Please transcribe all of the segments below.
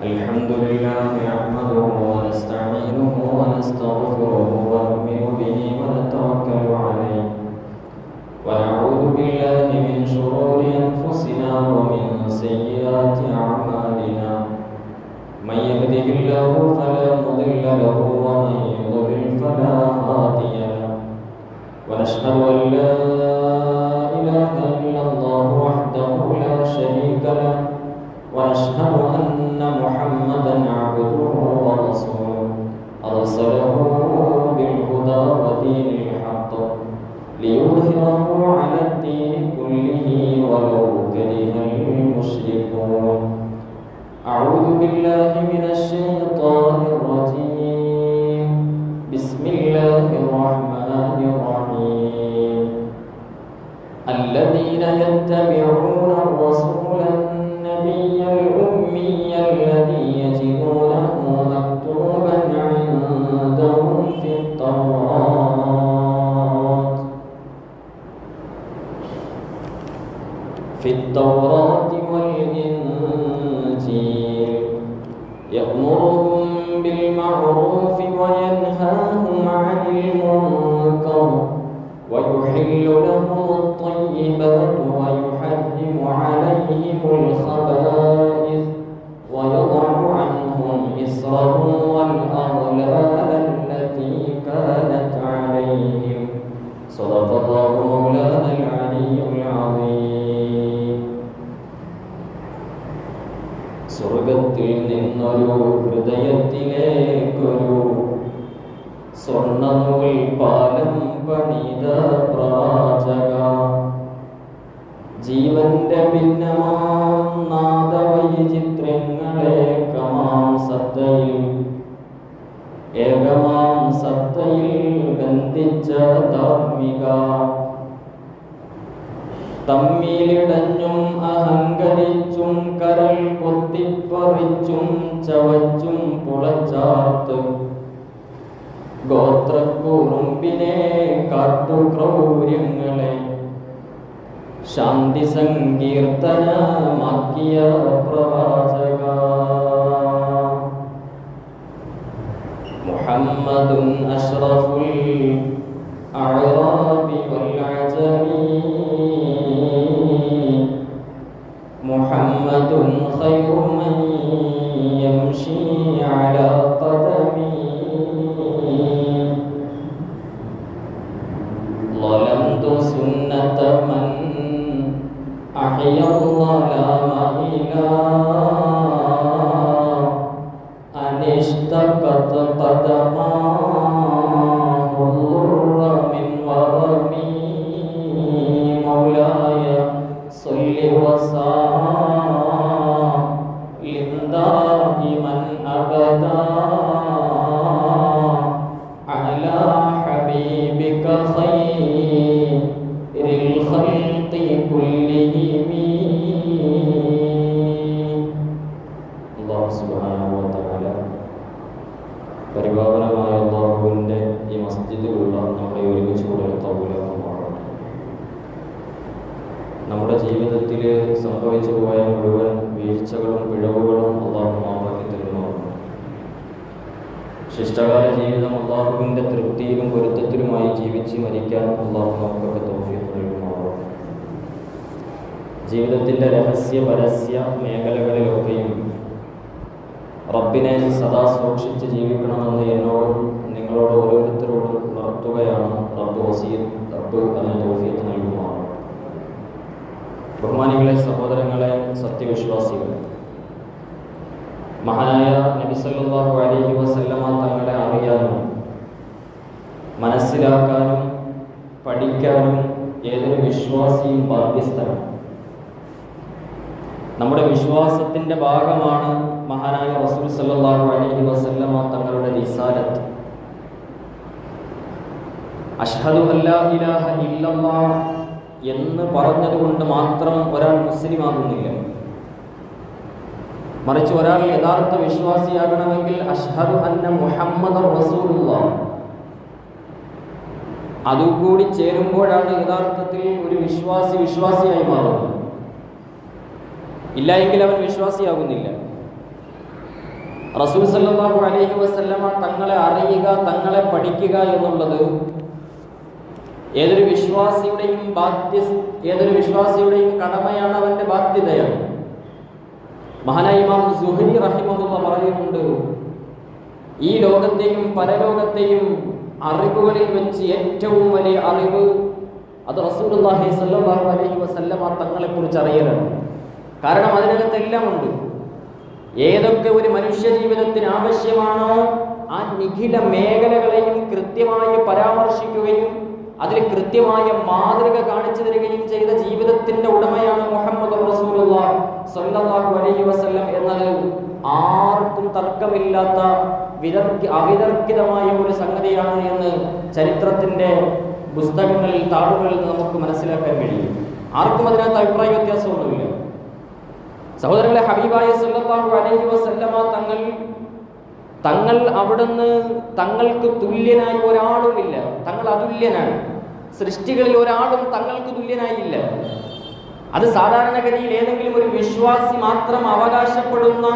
الحمد لله نحمده ونستعينه ونستغفره ونؤمن به ونتوكل عليه ونعوذ بالله من شرور أنفسنا ومن سيئات أعمالنا من يهده الله فلا مضل له ومن يضلل فلا هادي له ونشهد أن لا إله إلا الله وحده لا شريك له ونشهد أن محمدا عبده ورسوله أرسله بالهدى ودين الحق ليظهره على الدين كله ولو كره المشركون. أعوذ بالله من الشيطان الرجيم. بسم الله الرحمن الرحيم. الذين يتبعون الرسول النبي الأمي الذي يجدونه مكتوبا عندهم في التوراة والإنجيل يأمرهم بالمعروف وينهاهم عن المنكر ويحل لهم الطيبات ويحرم عليهم الخبائث ويضع عنهم إصرهم والأغلال التي كانت عليهم. صدق الله مولانا العلي العظيم. സ്വർഗത്തിൽ നിന്നൊരു ഹൃദയത്തിലേക്കൊരു സ്വർണ്ണനൂൽ പാലം പണിത പ്രവാചക, ജീവന്റെ ഭിന്നമാം നാദവൈചിത്രങ്ങളെ കമാം സത്തയിൽ ഏകമാം സത്തയിൽ ബന്ധിച്ച ധാർമ്മിക, തമ്മിലിടഞ്ഞും അഹങ്കരിച്ചും കരൾ പൊത്തിപ്പറിച്ചും ചവച്ചും പുളച്ചാർത്ത് ഗോത്രക്കുറുമ്പിനെ കാട്ടുക്രൗര്യങ്ങളെ ശാന്തി സങ്കീർത്തനമാക്കിയ പ്രവാചക, മുഹമ്മദുൻ അഷ്റഫുൽ അഅറാബി വൽ അജമി, മുഹമ്മദുൻ ഖൈറു മൻ യംശി അലാ ഖദമി, ظلمت سنة من أحيا الظلام إلى أن اشتقت قدماه الضر من ورمي. مولاي صل وسلم دائما أبدا على حبيبك خير الخلق كلهم. അല്ലാഹു സുബ്ഹാനഹു വ തആല പരിപാവനമായ അല്ലാഹുവിൻ്റെ ഈ മസ്ജിദിലുള്ള നമ്മളെ ഒരുമിച്ച് കൂടൽ തൗഫീഖ്. നമ്മുടെ ജീവിതത്തിൽ സംഭവിച്ചു പോയ മുഴുവൻ വീഴ്ചകളും പിഴവുകളും അല്ലാഹു മാപ്പാക്കി തരുന്നതാണ്. ശിഷ്ടകാല ജീവിതം അല്ലാഹുവിൻ്റെ തൃപ്തിയിലും പൊരുത്തത്തിലുമായി ജീവിച്ച് മരിക്കാൻ അല്ലാഹു നമുക്കൊക്കെ തൗഫീഖ് നൽകുമാറാകട്ടെ. ജീവിതത്തിൻ്റെ രഹസ്യ പരസ്യ മേഖലകളിലൊക്കെയും റബ്ബിനെ സദാ സൂക്ഷിച്ച് ജീവിക്കണമെന്ന് എന്നോടും നിങ്ങളോട് ഓരോരുത്തരോടും ഉണർത്തുകയാണ് റബ്ബ് അതിന് തൗഫീഖ് നൽകുമാറാകട്ടെ. ബഹുമാനികളെ, സഹോദരങ്ങളെ, സത്യവിശ്വാസികളെ, മഹാനായ നബി സല്ലല്ലാഹു അലൈഹി വസല്ലമ തങ്ങളെ അറിയാനും മനസ്സിലാക്കാനും പഠിക്കാനും ഏതൊരു വിശ്വാസിയും ബാധ്യസ്ഥനാണ്. നമ്മുടെ വിശ്വാസത്തിൻ്റെ ഭാഗമാണ് മഹാനായ റസൂൽ സല്ലല്ലാഹു അലൈഹി വസല്ലമ തങ്ങളുടെ റിസാലത്ത്. അഷ്ഹദു അല്ലാ ഇലാഹ ഇല്ലല്ലാഹ് എന്ന് പറഞ്ഞതുകൊണ്ട് മാത്രം ഒരാൾ മുസ്ലിം ആകുന്നില്ല. മറിച്ച് ഒരാൾ യഥാർത്ഥ വിശ്വാസിയാകണമെങ്കിൽ അഷ്ഹദു അന്ന മുഹമ്മദ് റസൂലുള്ളാഹ് അതുകൂടി ചേരുമ്പോഴാണ് യഥാർത്ഥത്തിൽ ഒരു വിശ്വാസിയായി മാറുന്നത്. ഇല്ലായെങ്കിൽ അവൻ വിശ്വാസിയാകുന്നില്ല. റസൂൽ സല്ലല്ലാഹു അലൈഹി വസല്ലമ തങ്ങളെ അറിയുക, തങ്ങളെ പഠിക്കുക എന്നുള്ളത് ഏതൊരു വിശ്വാസിയുടെയും കടമയാണ്, അവന്റെ ബാധ്യതയാണ്. മഹാനായ ഇമാം സുഹരി റഹിമഹുല്ലാഹ് പറയുന്നുണ്ട്, ഈ ലോകത്തെയും പരലോകത്തെയും അറിവുകളിൽ വെച്ച് ഏറ്റവും വലിയ അറിവ് അത് റസൂലുള്ളാഹി സ്വല്ലല്ലാഹു അലൈഹി വസല്ലമ തങ്ങളെ കുറിച്ച് അറിയലാണ്. കാരണം അതിനകത്തെല്ലാം ഉണ്ട്. ഏതൊക്കെ ഒരു മനുഷ്യ ജീവിതത്തിന് ആവശ്യമാണോ ആ നിഖില മേഖലകളെയും കൃത്യമായി പരാമർശിക്കുകയും അതിൽ കൃത്യമായ മാതൃക കാണിച്ചു തരികയും ചെയ്ത ജീവിതത്തിന്റെ ഉടമയാണ് മുഹമ്മദ് റസൂലുള്ളാഹി സ്വല്ലല്ലാഹു അലൈഹി വസല്ലം എന്നത് ആർക്കും തർക്കമില്ലാത്ത അവിതർക്കിതമായ ഒരു സംഗതിയാണ് എന്ന് ചരിത്രത്തിന്റെ പുസ്തകങ്ങളിൽ, താളുകളിൽ നമുക്ക് മനസ്സിലാക്കാൻ കഴിയും. ആർക്കും അതിനകത്ത് അഭിപ്രായ വ്യത്യാസമൊന്നുമില്ല. സഹോദരങ്ങളെ, ഹബീബായ സല്ലല്ലാഹു അലൈഹി വസല്ലമ തങ്ങൾ അവിടുന്ന് തങ്ങൾക്ക് തുല്യനായി ഒരാളുമില്ല. തങ്ങൾ അതുല്യനാണ്. സൃഷ്ടികളിൽ ഒരാളും തങ്ങൾക്ക് തുല്യനായില്ല. അത് സാധാരണഗതിയിൽ ഏതെങ്കിലും ഒരു വിശ്വാസി മാത്രം അവകാശപ്പെടുന്ന,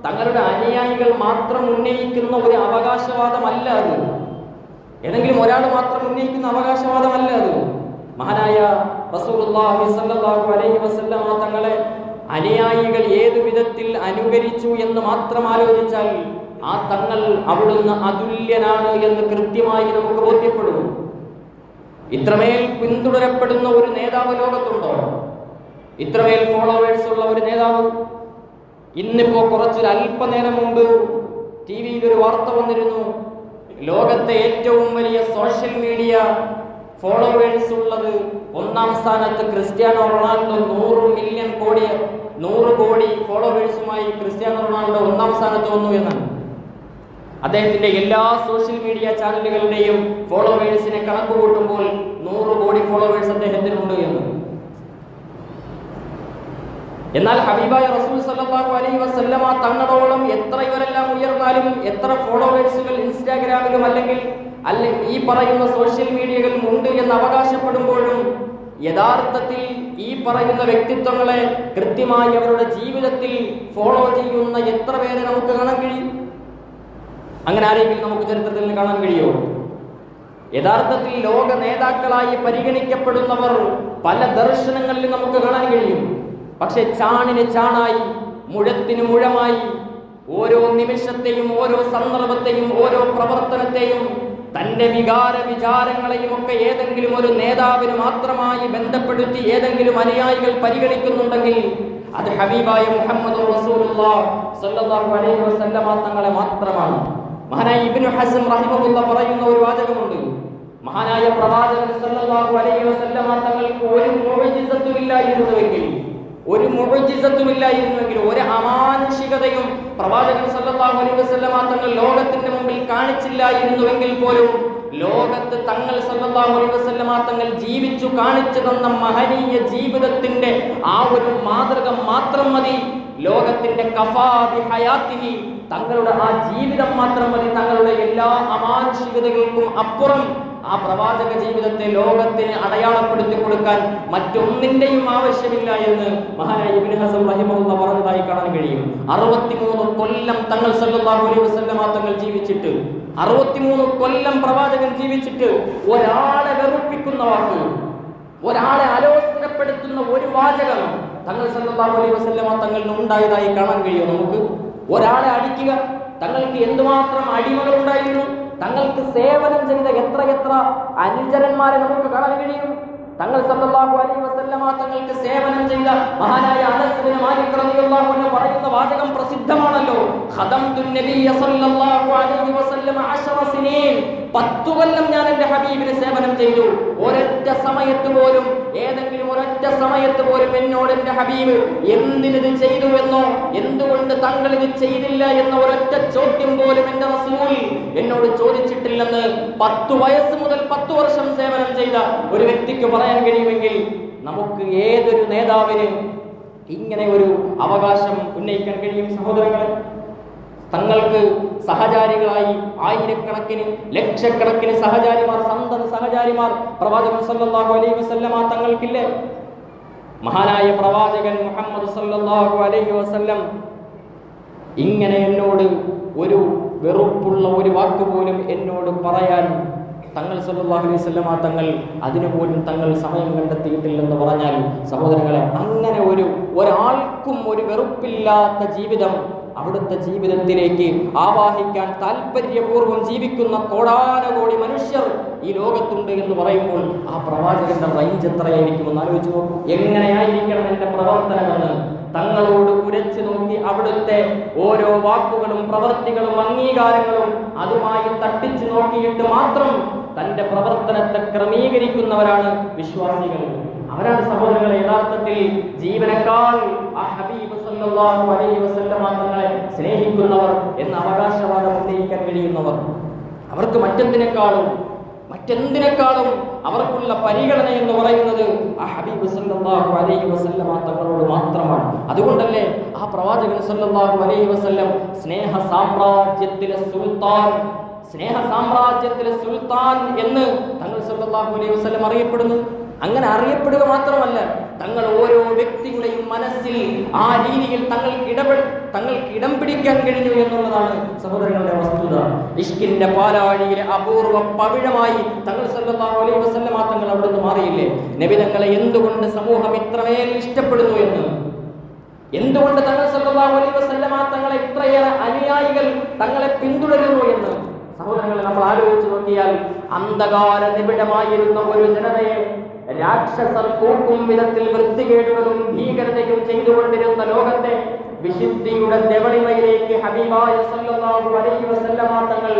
തങ്ങളുടെ അനുയായികൾ മാത്രം ഉന്നയിക്കുന്ന ഒരു അവകാശവാദമല്ല അത്. ഏതെങ്കിലും ഒരാൾ മാത്രം ഉന്നയിക്കുന്ന അവകാശവാദമല്ല അത്. മഹാനായ റസൂലുള്ളാഹി സ്വല്ലല്ലാഹു അലൈഹി വസല്ലമ തങ്ങളെ അനുയായികൾ ഏതു വിധത്തിൽ അനുകരിച്ചു എന്ന് മാത്രം ആലോചിച്ചാൽ ആ തങ്ങൾ അവിടുന്ന് അതുല്യനാണ് എന്ന് കൃത്യമായി നമുക്ക് ബോധ്യപ്പെടും. ഇത്രമേൽ പിന്തുടരപ്പെടുന്ന ഒരു നേതാവ് ലോകത്തുണ്ടോ? ഇത്രമേൽ ഫോളോവേഴ്സ് ഉള്ള ഒരു നേതാവ്? ഇന്നിപ്പോ കുറച്ചൊരു അല്പനേരം മുമ്പ് TV-യിൽ ഒരു വാർത്ത വന്നിരുന്നു. ലോകത്തെ ഏറ്റവും വലിയ സോഷ്യൽ മീഡിയ ഫോളോവേഴ്സ് ഉള്ളത് 1-ാം സ്ഥാനത്ത് ക്രിസ്ത്യാനോ റൊണാൾഡോ. 100 കോടി ഫോളോവേഴ്സുമായി ക്രിസ്ത്യാനോ റൊണാൾഡോ 1-ാം സ്ഥാനത്ത് വന്നു എന്നാണ്. അദ്ദേഹത്തിന്റെ എല്ലാ സോഷ്യൽ മീഡിയ ചാനലുകളുടെയും ഫോളോവേഴ്സിനെ കണക്ക് കൂട്ടുമ്പോൾ 100 കോടി ഫോളോവേഴ്സ് അദ്ദേഹത്തിനുണ്ട് എന്ന്. എന്നാൽ ഹബീബായ റസൂൽ സല്ലല്ലാഹു അലൈഹി വസല്ലമ തങ്ങളോളം എത്ര ഇവരെല്ലാം ഉയർന്നാലും, എത്ര ഫോളോവേഴ്സുകൾ ഇൻസ്റ്റാഗ്രാമിലും അല്ലെങ്കിൽ ഈ പറയുന്ന സോഷ്യൽ മീഡിയകളിലും ഉണ്ട് എന്ന് അവകാശപ്പെടുമ്പോഴും യഥാർത്ഥത്തിൽ ഈ പറയുന്ന വ്യക്തിത്വങ്ങളെ കൃത്യമായി അവരുടെ ജീവിതത്തിൽ ഫോളോ ചെയ്യുന്ന എത്ര പേരെ നമുക്ക് കാണാൻ കഴിയും? അങ്ങനെ ആരെങ്കിലും നമുക്ക് ചരിത്രത്തിൽ കാണാൻ കഴിയുമോ? യഥാർത്ഥത്തിൽ ലോക നേതാക്കളായി പരിഗണിക്കപ്പെടുന്നവർ പല ദർശനങ്ങളിലും നമുക്ക് കാണാൻ കഴിയും. പക്ഷെ ചാണിന് ചാണായി, മുഴത്തിന് മുഴമായി ഓരോ നിമിഷത്തെയും, ഓരോ സന്ദർഭത്തെയും, ഓരോ പ്രവർത്തനത്തെയും, തന്റെ വിചാരങ്ങളെയും ഒക്കെ ഏതെങ്കിലും ഒരു നേതാവിന് മാത്രമായി ബന്ധപ്പെടുത്തി ഏതെങ്കിലും അനുയായികൾ പരിഗണിക്കുന്നുണ്ടെങ്കിൽ അത് ഹബീബായ മുഹമ്മദ് റസൂലുള്ളാഹി സ്വല്ലല്ലാഹു അലൈഹി വസല്ലമ തങ്ങളെ മാത്രമാണ്. മഹാനായ ഇബ്നു ഹസ്ം റഹിമഹുല്ലാഹ് പറയുന്ന ഒരു വാചകമുണ്ട്. മഹാനായ പ്രവാചകൻ സ്വല്ലല്ലാഹു അലൈഹി വസല്ലമ തങ്ങൾക്ക് ഒരു മുഅ്ജിസത്തുമില്ലായിരുന്നുവെങ്കിൽ, ഒരു അമാനുഷികതയും പ്രവാചകൻ സല്ലല്ലാഹു അലൈഹി വസല്ലമ തങ്ങൾ ലോകത്തിന്റെ മുമ്പിൽ കാണിച്ചില്ലായിരുന്നുവെങ്കിൽ പോലും ലോകത്ത് തങ്ങൾ സല്ലല്ലാഹു അലൈഹി വസല്ലമ തങ്ങൾ ജീവിച്ചു കാണിച്ചു തന്ന മഹനീയ ജീവിതത്തിന്റെ ആ ഒരു മാതൃക മാത്രം മതി. ലോകത്തിന്റെ കഫാ ബി ഹയാത്തിഹി, തങ്ങളുടെ ആ ജീവിതം മാത്രം മതി. തങ്ങളുടെ എല്ലാ അമാനുഷികതകൾക്കും അപ്പുറം ആ പ്രവാചക ജീവിതത്തെ ലോകത്തിന് അടയാളപ്പെടുത്തി കൊടുക്കാൻ മറ്റൊന്നിന്റെയും ആവശ്യമില്ല എന്ന് മഹാനായ ഇബ്നു ഹസ്ം റഹിമഹുല്ലാഹ് പറഞ്ഞതായി കാണാൻ കഴിയും. 63 കൊല്ലം തങ്ങൾ സല്ലല്ലാഹു അലൈഹി വസല്ലമ തങ്ങൾ ജീവിച്ചിട്ട്, 63 കൊല്ലം പ്രവാചകൻ ജീവിച്ചിട്ട് ഒരാളെ വെറുപ്പിക്കുന്ന വാക്ക്, ഒരാളെ ആലോചനപ്പെടുത്തുന്ന ഒരു വാചകം തങ്ങൾ സല്ലല്ലാഹു അലൈഹി വസല്ലമ തങ്ങളിൽ ഉണ്ടായതായി കാണാൻ കഴിയും നമുക്ക്? ഒരാളെ അടിക്കുക, തങ്ങൾക്ക് എന്തുമാത്രം അടിമകൾ ഉണ്ടായിരുന്നു, തങ്ങൾക്ക് സേവനം ചെയ്ത എത്ര അനുചരന്മാരെ നമുക്ക് കാണാൻ കഴിയും. തങ്ങൾ സല്ലല്ലാഹു അലൈഹി വസല്ലമ തങ്ങൾക്ക് സേവനം ചെയ്ത മഹാനായ അനസ് ബിൻ മാലിക് റളിയല്ലാഹു അൻഹു പറയുന്ന വാചകം പ്രസിദ്ധമാണല്ലോ. ഖദംതു നബിയ സല്ലല്ലാഹു അലൈഹി വസല്ലമ 10 സിനീൻ, 10 കൊല്ലം ഞാൻ എൻ്റെ ഹബീബിന് സേവനം ചെയ്തു. ഒരൊറ്റ സമയത്ത് പോലും, ഏതെങ്കിലും ഒരൊറ്റ സമയത്ത് പോലും എന്നോട് എൻ്റെ ഹബീബ് എന്തിനിത് ചെയ്തു എന്നോ, എന്തുകൊണ്ട് തങ്ങൾ ഇത് ചെയ്തില്ല എന്ന ഒരൊറ്റ ചോദ്യം പോലും എൻ്റെ റസൂൽ എന്നോട് ചോദിച്ചിട്ടില്ലെന്ന് 10 വയസ്സ് മുതൽ 10 വർഷം സേവനം ചെയ്ത ഒരു വ്യക്തിക്ക് പറയാൻ കഴിയുമെങ്കിൽ നമുക്ക് ഏതൊരു നേതാവിന് ഇങ്ങനെ ഒരു അവകാശം ഉന്നയിക്കാൻ കഴിയും? സഹോദരങ്ങളെ, തങ്ങൾക്ക് സഹചാരികളായി ആയിരക്കണക്കിന്, ലക്ഷക്കണക്കിന് സഹചാരിമാർ, സന്തത സഹചാരിമാർ പ്രവാചകൻ സല്ലല്ലാഹു അലൈഹി വസല്ലമ തങ്ങൾക്കില്ലേ? മഹാനായ പ്രവാചകൻ മുഹമ്മദ് സല്ലല്ലാഹു അലൈഹി വസല്ലം ഇങ്ങനെ എന്നോട് ഒരു വെറുപ്പുള്ള ഒരു വാക്ക് പോലും എന്നോട് പറയാൻ തങ്ങൾ സല്ലല്ലാഹു അലൈഹി വസല്ലമ തങ്ങൾ അതിനുപോലും തങ്ങൾ സമയം കണ്ടെത്തിയിട്ടില്ലെന്ന് പറഞ്ഞാൽ സഹോദരങ്ങളെ, അങ്ങനെ ഒരാൾക്കും ഒരു വെറുപ്പില്ലാത്ത ജീവിതം അവിടുത്തെ ജീവിതത്തിലേക്ക് ആവാഹിക്കാൻ താല്പര്യപൂർവ്വം ജീവിക്കുന്ന കോടാനകോടി മനുഷ്യർ ഈ ലോകത്തുണ്ട് എന്ന് പറയുമ്പോൾ ആ പ്രവാചകന്റെ റേഞ്ച് എത്രയായിരിക്കുമെന്ന് ആലോചിച്ച് നോക്കൂ. എങ്ങനെയായിരിക്കണം എൻ്റെ പ്രവർത്തനമെന്ന് തങ്ങളോട് ഉരച്ചു നോക്കി അവിടുത്തെ ഓരോ വാക്കുകളും പ്രവൃത്തികളും അംഗീകാരങ്ങളും അതുമായി തട്ടിച്ചു നോക്കിയിട്ട് മാത്രം തന്റെ പ്രവർത്തനത്തെ ക്രമീകരിക്കുന്നവരാണ് വിശ്വാസികൾ. അവരാണ് സഹോദരങ്ങളെ യഥാർത്ഥത്തിൽ ജീവനേക്കാൾ ആ ഹബീബ് സല്ലല്ലാഹു അലൈഹി വസല്ലമ തങ്ങളെ സ്നേഹിക്കുന്നവർ എന്ന അവകാശവാദം ഉന്നയിക്കാൻ കഴിയുന്നവർ. അവർക്ക് മറ്റെന്തിനേക്കാളും അവർക്കുള്ള പരിഗണന എന്ന് പറയുന്നത് ആ ഹബീബ് സല്ലല്ലാഹു അലൈഹി വസല്ലമ തങ്ങളോട് മാത്രമാണ്. അതുകൊണ്ടല്ലേ ആ പ്രവാചകൻ സല്ലല്ലാഹു അലൈഹി വസല്ലം സ്നേഹ സാമ്രാജ്യത്തിലെ സുൽത്താൻ എന്ന് തങ്ങൾ സല്ലല്ലാഹു അലൈഹി വസല്ലം അറിയപ്പെടുന്നു. അങ്ങനെ അറിയപ്പെടുക മാത്രമല്ല, തങ്ങൾ ഓരോ വ്യക്തിയുടെയും മനസ്സിൽ ആ രീതിയിൽ തങ്ങൾക്ക് ഇടം പിടിക്കാൻ കഴിഞ്ഞു എന്നുള്ളതാണ് സഹോദരങ്ങളുടെ വസ്തുത. ഇഷ്കിന്റെ പാലാഴിയിലെ അപൂർവ പവിഴമായി തങ്ങൾ സല്ലല്ലാഹു അലൈഹി വസല്ലമ തങ്ങൾ അവിടുന്ന് മാറിയില്ലേ? നബി തങ്ങളെ എന്തുകൊണ്ട് സമൂഹം ഇത്രമേൽ ഇഷ്ടപ്പെടുന്നു എന്ന്, എന്തുകൊണ്ട് തങ്ങൾ സല്ലല്ലാഹു അലൈഹി വസല്ലമ തങ്ങളെ ഇത്രയേറെ അനുയായികൾ തങ്ങളെ പിന്തുടരുന്നു എന്ന് സഹോദരങ്ങളെ നമ്മൾ ആലോചിച്ച് നോക്കിയാൽ, അന്ധകാര നിബിഡമായിരുന്ന ഒരു ജനതയെ രാക്ഷസർ കൂക്കും വിധത്തിൽ വൃത്തികേടുകളും ഭീകരതയും ചെയ്തുകൊണ്ടിരുന്ന ലോകത്തെ വിശുദ്ധിയുടെ ദേവളിമയിലേക്ക് ഹബീബായ സല്ലല്ലാഹു അലൈഹി വസല്ലമ തങ്ങൾ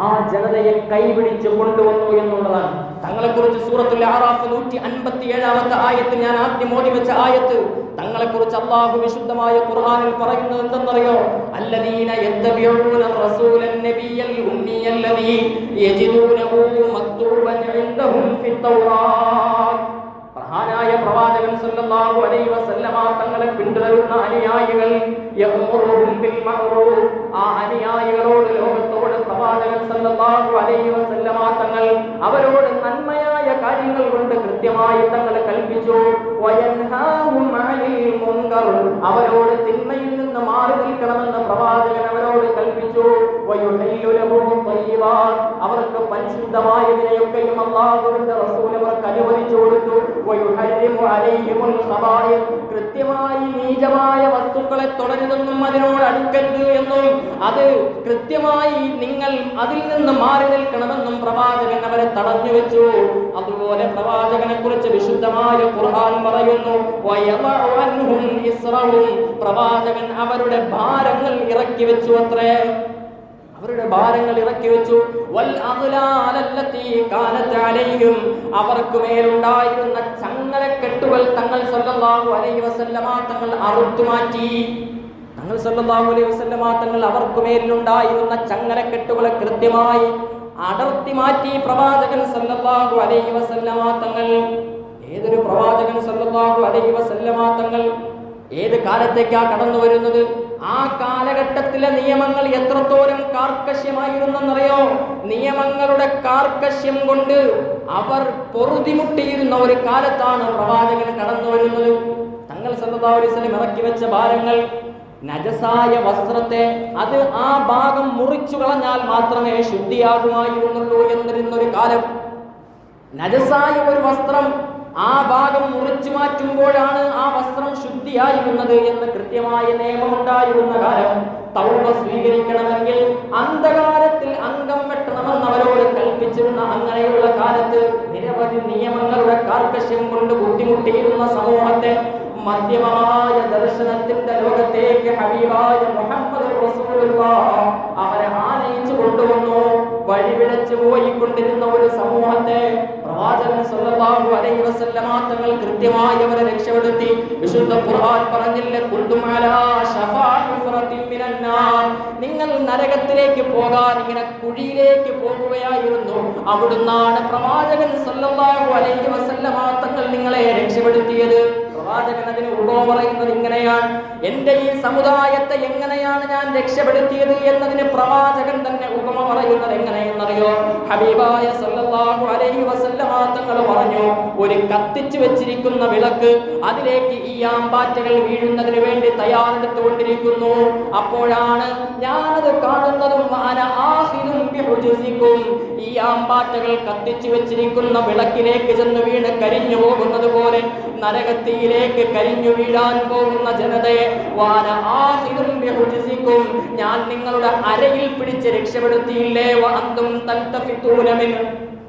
ആ ജനതയെ കൈപിടിച്ച് കൊണ്ടുവന്നു എന്നുള്ളതാണ്. തങ്ങളെക്കുറിച്ച് സൂറത്തുൽ അറാഫ് 157-ാമത്തെ ആയത്ത്, ഞാൻ ആദ്യം ഓതി വെച്ച ആയത്ത്, തങ്ങളെക്കുറിച്ച് അല്ലാഹു വിശുദ്ധമായ ഖുർആനിൽ പറയുന്നത് എന്തെന്നറിയോ? അല്ലദീന യത്തബിഊന റസൂലൻ നബിയൽ ഉമ്മിയല്ലദീ യജിദൂനഹു മക്തൂബൻ ഇൻദഹും ഫിത്തൗറാത്ത്. മഹാനായ പ്രവാചകൻ സല്ലല്ലാഹു അലൈഹി വസല്ലമ തങ്ങളെ പിന്തുടരുന്ന അനുയായികൾ, യഅ്മുറുഹും ബിൽ മഅ്റൂഫ്, ആ അനുയായികളോട് ലോകത്തോട് പ്രവാചകൻ സല്ലല്ലാഹു അലൈഹി വസല്ലമ തങ്ങൾ അവരോട് നന്മയായ കാര്യങ്ങൾ കൊണ്ട് കൃത്യമായി തങ്ങൾ കൽപ്പിച്ചു. വയൻഹാഹും അനിൽ മുൻകർ, അവരോട് തിന്മയിൽ നിന്ന് മാറി നിൽക്കണമെന്ന് പ്രവാചകൻ അവരോട് കൽപ്പിച്ചു. വയുഹല്ലു ലഹും ത്വയ്യിബാത്ത്, അവർക്ക് പരിശുദ്ധമായതിനെയൊക്കെയും അല്ലാഹുവിന്റെ റസൂൽ അവർക്ക് അനുവദിച്ചു കൊടുത്തു. വയുഹരിമു അലൈഹിമുൽ ഖബായിസ്, കൃത്യമായി നീചമായ വസ്തുക്കളെ തുടരുതെന്നും അതിനോട് അടുക്കരുത് എന്നും അത് കൃത്യമായി നിങ്ങൾ അതിൽ നിന്ന് മാറി നിൽക്കണമെന്നും പ്രവാചകൻ അവരെ തടഞ്ഞു വെച്ചു. അതുപോലെ പ്രവാചകനെ കുറിച്ച് വിശുദ്ധമായ ഖുർആൻ പറയുന്നു, വയദഉ അൻഹും ഇസ്റഹും, പ്രവാചകൻ അവരുടെ ഭാരങ്ങൾ ഇറക്കി വെച്ചു അത്രേ, അവരുടെ ഭാരങ്ങൾ ഇറക്കി വെച്ചു. വൽ അഗ്ലാലല്ലതീ കാനത് അലൈഹിം, അവർക്ക് മേലുണ്ടായിരുന്ന ചങ്ങലക്കെട്ടുകൾ തങ്ങൾ സല്ലല്ലാഹു അലൈഹി വസല്ലമ തങ്ങൾ അറുത്തു മാറ്റി. തങ്ങൾ സല്ലല്ലാഹു അലൈഹി വസല്ലമ തങ്ങൾ അവർക്ക് മേലുണ്ടായിരുന്ന ചങ്ങലക്കെട്ടുകളെ കൃത്യമായി അടർത്തി മാറ്റി പ്രവാചകൻ സല്ലല്ലാഹു അലൈഹി വസല്ലമ തങ്ങൾ. ഏതൊരു പ്രവാചകൻ സല്ലല്ലാഹു അലൈഹി വസല്ലമ തങ്ങൾ ഏത് കാലത്തേക്കാ കടന്നു വരുന്നത്? ആ കാലഘട്ടത്തിലെ നിയമങ്ങൾ എത്രത്തോളം കാർക്കശ്യമായിരുന്നെന്നറിയോ? നിയമങ്ങളുടെ കാർക്കശ്യം കൊണ്ട് അവർ പൊറുതിമുട്ടിയിരുന്ന ഒരു കാലത്താണ് പ്രവാചകൻ കടന്നു വരുന്നത്. തങ്ങൾ സല്ലല്ലാഹു അലൈഹി വസല്ലം ഇറക്കി വെച്ച ഭാരങ്ങൾ, നജസായ വസ്ത്രത്തെ അത് ആ ഭാഗം മുറിച്ചു കളഞ്ഞാൽ മാത്രമേ ശുദ്ധിയാകുമായിരുന്നുള്ളൂ എന്നിരുന്നൊരു കാലം. നജസായ ഒരു വസ്ത്രം ആ ഭാഗം മുറിച്ചു മാറ്റുമ്പോഴാണ് ആ വസ്ത്രം ശുദ്ധിയായിരുന്നത് എന്ന് കൃത്യമായ നിയമമുണ്ടായിരുന്ന കാലം. തൗബ സ്വീകരിക്കണമെങ്കിൽ അന്ധകാരത്തിൽ അംഗം വെട്ടണമെന്ന് അവരോട് കൽപ്പിച്ചിരുന്ന അങ്ങനെയുള്ള കാലത്ത് നിരവധി നിയമങ്ങളുടെ കാർക്കശ്യം കൊണ്ട് ബുദ്ധിമുട്ടിയിരുന്ന സമൂഹത്തെ മധ്യമമായ ദർശനത്തിന്റെ ലോകത്തേക്ക് ഹബീബായ മുഹമ്മദ് റസൂലുള്ളാഹ് അവരെ ആനയിച്ചു കൊണ്ടുവന്നു. വഴിവിടച്ചു പോയിക്കൊണ്ടിരുന്ന ഒരു സമൂഹത്തെ പ്രവാചകൻ സല്ലല്ലാഹു അലൈഹി വസല്ലമ തങ്ങൾ കൃത്യമായി അവരെ രക്ഷപ്പെടുത്തി. വിശുദ്ധ ഖുർആൻ പറഞ്ഞില്ലേ, കുന്തും അലാ ശഫാ ഹുഫറത്തിൻ മിനന്നാർ, നിങ്ങൾ നരകത്തിലേക്ക് പോകാൻ ഇങ്ങനെ കുഴിയിലേക്ക് പോകുകയായിരുന്നു, അവിടുന്നാണ് പ്രവാചകൻ സല്ലല്ലാഹു അലൈഹി വസല്ലമ തങ്ങൾ നിങ്ങളെ രക്ഷപ്പെടുത്തിയത്. പ്രവാചകൻ അതിന് ഉപമ പറയുന്നത് ഇങ്ങനെയാണ്. എന്റെ ഈ സമുദായത്തെ എങ്ങനെയാണ് ഞാൻ രക്ഷപ്പെടുത്തിയത് എന്നതിന് പ്രവാചകൻ തന്നെ ഉപമ പറയുന്നത് എങ്ങനെയെന്നറിയോ? ഹബീബായ സല്ലല്ലാഹു അലൈഹി വസല്ലമ തങ്ങൾ പറഞ്ഞു, ഒരു കത്തിച്ചു വെച്ചിരിക്കുന്ന വിളക്ക്, അതിലേക്ക് ഈ ആമ്പാറ്റകൾ വീഴുന്നതിന് വേണ്ടി തയ്യാറെടുത്തുകൊണ്ടിരിക്കുന്നു. അപ്പോഴാണ് ഞാനത് കാണുന്നതും ഈ ആമ്പാറ്റകൾ കത്തിച്ചു വെച്ചിരിക്കുന്ന വിളക്കിലേക്ക് ചെന്ന് വീണ് കരിഞ്ഞു പോകുന്നത് പോലെ നരകത്തിയിലേക്ക് കരിഞ്ഞു വീഴാൻ പോകുന്ന ജനതയെ ഞാൻ നിങ്ങളുടെ അരയിൽ പിടിച്ച് രക്ഷപ്പെടുത്തിയില്ലേ?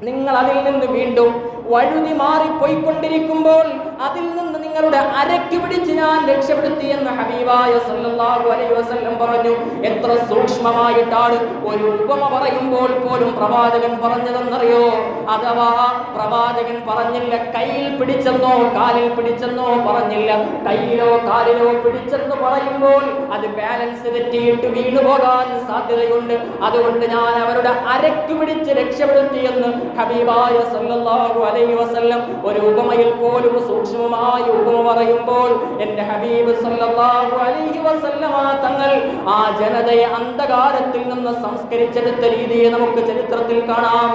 നിങ്ങൾ അതിൽ നിന്ന് വീണ്ടും വഴുതി മാറിപ്പോയിക്കൊണ്ടിരിക്കുമ്പോൾ അതിൽ നിന്ന് നിങ്ങളുടെ അരയ്ക്ക് പിടിച്ച് ഞാൻ രക്ഷപ്പെടുത്തി എന്ന് ഹബീബായ സല്ലല്ലാഹു അലൈഹി വസല്ലം പറഞ്ഞു. എത്ര സൂക്ഷ്മമായിട്ടാണ് ഒരു ഉപമ പറയുമ്പോൾ പോലും പ്രവാചകൻ പറഞ്ഞതെന്നറിയോ? അഥവാ പ്രവാചകൻ പറഞ്ഞില്ല കയ്യിൽ പിടിച്ചെന്നോ കാലിൽ പിടിച്ചെന്നോ പറഞ്ഞില്ല. കയ്യിലോ കാലിലോ പിടിച്ചെന്ന് പറയുമ്പോൾ അത് ബാലൻസ് തെറ്റിയിട്ട് വീണുപോകാൻ സാധ്യതയുണ്ട്. അതുകൊണ്ട് ഞാൻ അവരുടെ അരയ്ക്ക് പിടിച്ച് രക്ഷപ്പെടുത്തിയെന്ന് ഹബീബായ സല്ലല്ലാഹു അലൈഹി വസല്ലം ഒരു ഉപമയിൽ പോലും സൂക്ഷ്മമായ ഉപമ പറയുമ്പോൾ എന്റെ ഹബീബ് സല്ലല്ലാഹു അലൈഹി വസല്ലമ തങ്ങൾ ആ ജനതയെ അന്ധകാരത്തിൽ നിന്ന് സംസ്കരിച്ചെടുത്ത രീതിയെ നമുക്ക് ചരിത്രത്തിൽ കാണാം.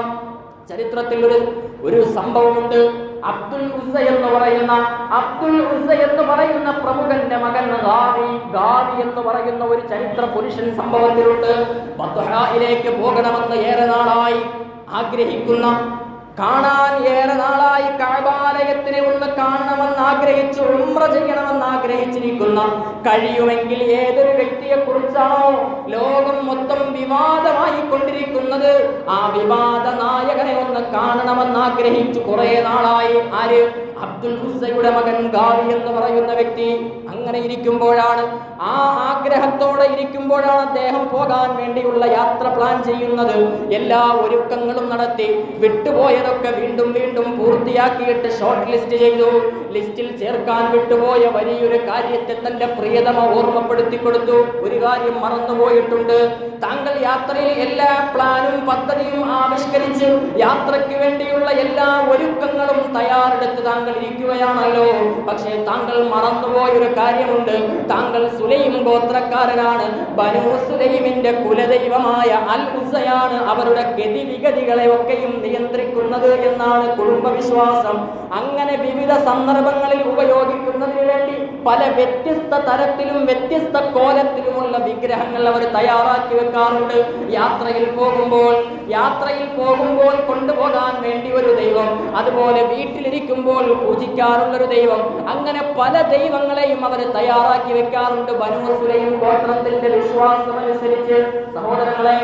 ചരിത്രത്തിൽ ഒരു സംഭവമുണ്ട്. അബ്ദുൽ ഉസ്സ എന്ന് പറയുന്ന പ്രമുഖന്റെ മകൻ ഗാവി എന്ന് പറയുന്ന ഒരു ചരിത്ര പുരുഷൻ സംഭവത്തിലുണ്ട്. ബത്ഹായിലേക്ക് പോകണമെന്ന് ഏറെ നാളായി ആഗ്രഹിക്കുന്ന, കാണാൻ ഏറെ നാളായി കഅബാലയത്തിനെ ഒന്ന് കാണണമെന്ന് ആഗ്രഹിച്ചു, ഉംറ ചെയ്യണമെന്ന് ആഗ്രഹിച്ചിരിക്കുന്ന, കഴിയുമെങ്കിൽ ഏതൊരു വ്യക്തിയെ കുറിച്ചാണോ ലോകം മൊത്തം വിവാദമായി കൊണ്ടിരിക്കുന്നത് ആ വിവാദ നായകനെ ഒന്ന് കാണണമെന്ന് ആഗ്രഹിച്ചു കുറെ നാളായി. ആര്? അബ്ദുൽ ഉസ്സയുടെ മകൻ ഗാവി എന്ന് പറയുന്ന വ്യക്തി. അങ്ങനെ ഇരിക്കുമ്പോഴാണ്, ആ ആഗ്രഹത്തോടെ ഇരിക്കുമ്പോഴാണ് അദ്ദേഹം പോകാൻ വേണ്ടിയുള്ള യാത്ര പ്ലാൻ ചെയ്യുന്നത്. എല്ലാ ഒരുക്കങ്ങളും നടത്തി, വിട്ടുപോയതൊക്കെ വീണ്ടും വീണ്ടും പൂർത്തിയാക്കിയിട്ട് ഷോർട്ട് ലിസ്റ്റ് ചെയ്തു. ലിസ്റ്റിൽ ചേർക്കാൻ വിട്ടുപോയ വലിയൊരു കാര്യത്തെ തന്റെ പ്രിയതമ ഓർമ്മപ്പെടുത്തി കൊടുത്തു. ഒരു കാര്യം മറന്നുപോയിട്ടുണ്ട്. താങ്കൾ യാത്രയിൽ എല്ലാ പ്ലാനും പദ്ധതിയും ആവിഷ്കരിച്ച് യാത്രയ്ക്ക് വേണ്ടിയുള്ള എല്ലാ ഒരുക്കങ്ങളും തയ്യാറെടുത്ത് താങ്കൾ ഇരിക്കുകയാണല്ലോ. പക്ഷേ താങ്കൾ മറന്നുപോയൊരു കാര്യമുണ്ട്. താങ്കൾ സുലൈം ഗോത്രക്കാരനാണ്. ബനൂ സുലൈമിന്റെ കുലദൈവമായ അൽ ഉസ്സയാണ് അവരുടെ ഗതിവിഗതികളെ ഒക്കെയും നിയന്ത്രിക്കുന്നത് എന്നാണ് കുടുംബവിശ്വാസം. അങ്ങനെ വിവിധ സന്ദർഭങ്ങളിൽ ഉപയോഗിക്കുന്നതിന് വേണ്ടി പല വ്യത്യസ്ത തരത്തിലും വ്യത്യസ്ത കോലത്തിലുമുള്ള വിഗ്രഹങ്ങൾ അവർ തയ്യാറാക്കി വെക്കാറുണ്ട്. യാത്രയിൽ പോകുമ്പോൾ കൊണ്ടുപോകാൻ വേണ്ടി ഒരു ദൈവം, അതുപോലെ വീട്ടിലിരിക്കുമ്പോൾ പൂജിക്കാറുള്ളൊരു ദൈവം, അങ്ങനെ പല ദൈവങ്ങളെയും അവർ തയ്യാറാക്കി വെക്കാറുണ്ട് ബനൂ സുലൈം ഗോത്രത്തിന്റെ വിശ്വാസമനുസരിച്ച്. സഹോദരങ്ങളെ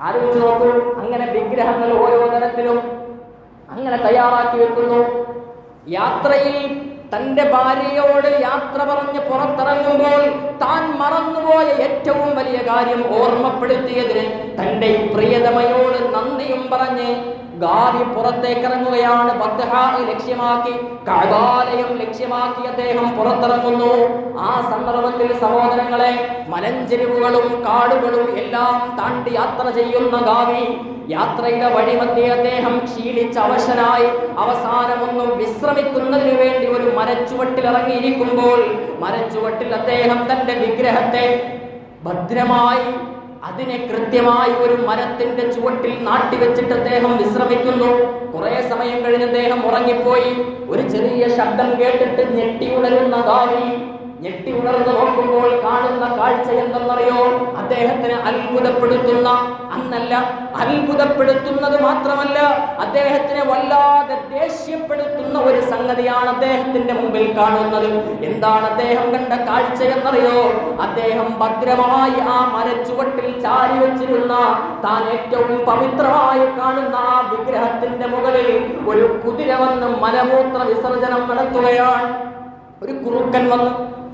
ആലോചിച്ച് നോക്കൂ. അങ്ങനെ വിഗ്രഹങ്ങൾ ഓരോ തരത്തിലും അങ്ങനെ തയ്യാറാക്കി വെക്കുന്നു. യാത്രയിൽ തന്റെ ഭാര്യയോട് യാത്ര പറഞ്ഞ് പുറത്തിറങ്ങുമ്പോൾ താൻ മറന്നുപോയ ഏറ്റവും വലിയ കാര്യം ഓർമ്മപ്പെടുത്തിയതിന് തന്റെ പ്രിയതമയോട് നന്ദിയും പറഞ്ഞ് ഗാവി പുറത്തേക്കിറങ്ങുകയാണ്. ബത്ഹാ ലക്ഷ്യമാക്കി, കഅബാലയം ലക്ഷ്യമാക്കി അദ്ദേഹം പുറത്തിറങ്ങുന്നു. ആ സന്ദർഭത്തിൽ സഹോദരങ്ങളെ, മലഞ്ചെരിവുകളും കാടുകളും എല്ലാം താണ്ടി യാത്ര ചെയ്യുന്ന ഗാവി യാത്രയുടെ വഴിമധ്യേ അദ്ദേഹം ക്ഷീണിച്ച് അവശനായി അവസാനമൊന്നും വിശ്രമിക്കുന്നതിന് വേണ്ടി ഒരു മരച്ചുവട്ടിൽ ഇറങ്ങിയിരിക്കുമ്പോൾ മരച്ചുവട്ടിൽ അദ്ദേഹം തന്റെ വിഗ്രഹത്തെ ഭദ്രമായി അതിനെ കൃത്യമായി ഒരു മരത്തിന്റെ ചുവട്ടിൽ നാട്ടിവെച്ചിട്ട് അദ്ദേഹം വിശ്രമിക്കുന്നു. കുറെ സമയം കഴിഞ്ഞ് അദ്ദേഹം ഉറങ്ങിപ്പോയി. ഒരു ചെറിയ ശബ്ദം കേട്ടിട്ട് ഞെട്ടി ഉണരുന്ന ഗാവി ഞെട്ടി ഉണർന്നു നോക്കുമ്പോൾ കാണുന്ന കാഴ്ച എന്തെന്നറിയോ? അദ്ദേഹത്തിന് അത്ഭുതപ്പെടുത്തുന്നത് മാത്രമല്ല, അദ്ദേഹത്തിനെ വല്ലാതെ ദേഷ്യപ്പെടുത്തുന്ന ഒരു സംഗതിയാണ് അദ്ദേഹത്തിന്റെ മുമ്പിൽ കാണുന്നത്. എന്താണ് അദ്ദേഹം കണ്ട കാഴ്ച എന്നറിയോ? അദ്ദേഹം ഭദ്രമായി ആ മരച്ചുവട്ടിൽ ചാരി വെച്ചിരുന്ന താൻ ഏറ്റവും പവിത്രമായി കാണുന്ന ആ വിഗ്രഹത്തിന്റെ മുകളിൽ ഒരു കുതിര വന്ന് മലമൂത്ര വിസർജനം നടത്തുകയാണ്.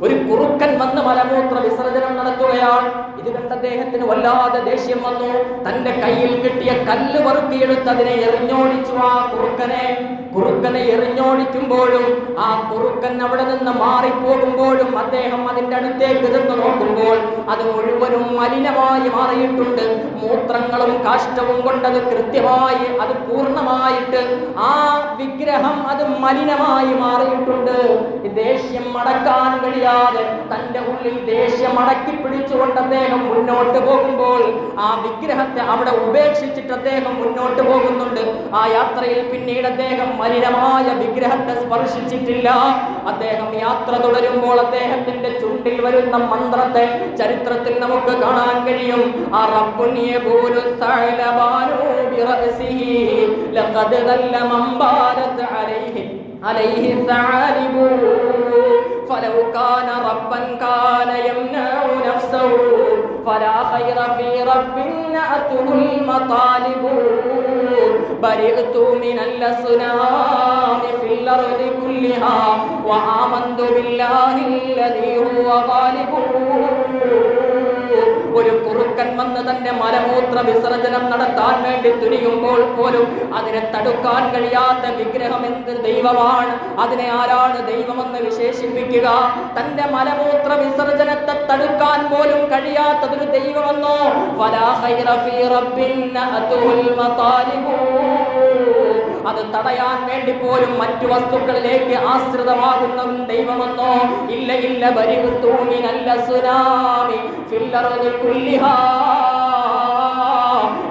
ഒരു കുറുക്കൻ വന്ന് മലമൂത്ര വിസർജനം നടത്തുകയാണ്. ഇത് കണ്ട അദ്ദേഹത്തിന് വല്ലാതെ ദേഷ്യം വന്നു. തന്റെ കയ്യിൽ കിട്ടിയ കല്ല് വറുക്കിയെടുത്ത് അതിനെ എറിഞ്ഞോടിച്ചു ആ കുറുക്കനെ. കുറുക്കനെ എറിഞ്ഞോടിക്കുമ്പോഴും ആ കുറുക്കൻ അവിടെ നിന്ന് മാറിപ്പോകുമ്പോഴും അദ്ദേഹം അതിന്റെ അടുത്തേക്ക് ചെന്ന് നോക്കുമ്പോൾ അത് മുഴുവനും മലിനമായി മാറിയിട്ടുണ്ട്. മൂത്രങ്ങളും കാഷ്ടവും കൊണ്ടത് കൃത്യമായി അത് പൂർണ്ണമായിട്ട് ആ വിഗ്രഹം അത് മലിനമായി മാറിയിട്ടുണ്ട്. ദേഷ്യം അടക്കാൻ കഴിയാതെ തന്റെ ഉള്ളിൽ ദേഷ്യം അടക്കി പിടിച്ചുകൊണ്ട് അദ്ദേഹം മുന്നോട്ട് പോകുമ്പോൾ ആ വിഗ്രഹത്തെ അവിടെ ഉപേക്ഷിച്ചിട്ട് അദ്ദേഹം മുന്നോട്ട് പോകുന്നുണ്ട്. ആ യാത്രയിൽ പിന്നീട് അദ്ദേഹം മലിനമായ വിഗ്രഹത്തെ സ്പർശിച്ചിട്ടില്ല. അദ്ദേഹം യാത്ര തുടരുമ്പോൾ അദ്ദേഹത്തിന്റെ ചുണ്ടിൽ വരുന്ന മന്ത്രത്തെ ചരിത്രത്തിൽ നമുക്ക് കാണാൻ കഴിയും. ആ റബ്ബുനിയെ പോലും عليه ثعالب فلو كان ربا كان يمنع نفسه فلا خير في رب نأته المطالب برئت من الأصنام في الأرض كلها وآمنت بالله الذي هو غالب. ഒരു കുറുക്കൻ വന്ന് തന്റെ മലമൂത്ര വിസർജനം നടത്താൻ വേണ്ടി തുനിയുമ്പോൾ പോലും അതിനെ തടുക്കാൻ കഴിയാത്ത വിഗ്രഹം എന്ത് ദൈവമാണ്? അതിനെ ആരാണ് ദൈവമെന്ന് വിശേഷിപ്പിക്കുക? തന്റെ മലമൂത്ര വിസർജനത്തെ തടുക്കാൻ പോലും കഴിയാത്തതൊരു ദൈവമെന്നോ? വലാ ഖൈറ ഫീ റബ്ബിൻ നഅതുൽ മതാലിബു. അത് തടയാൻ വേണ്ടി പോലും മറ്റു വസ്തുക്കളിലേക്ക് ആശ്രിതമാകുന്ന ദൈവമെന്നോ? ഇല്ല ഇല്ല. ബരിഉതു മിനൽ അസ്നാമി ഫിൽ അർദി കുല്ലിഹാ.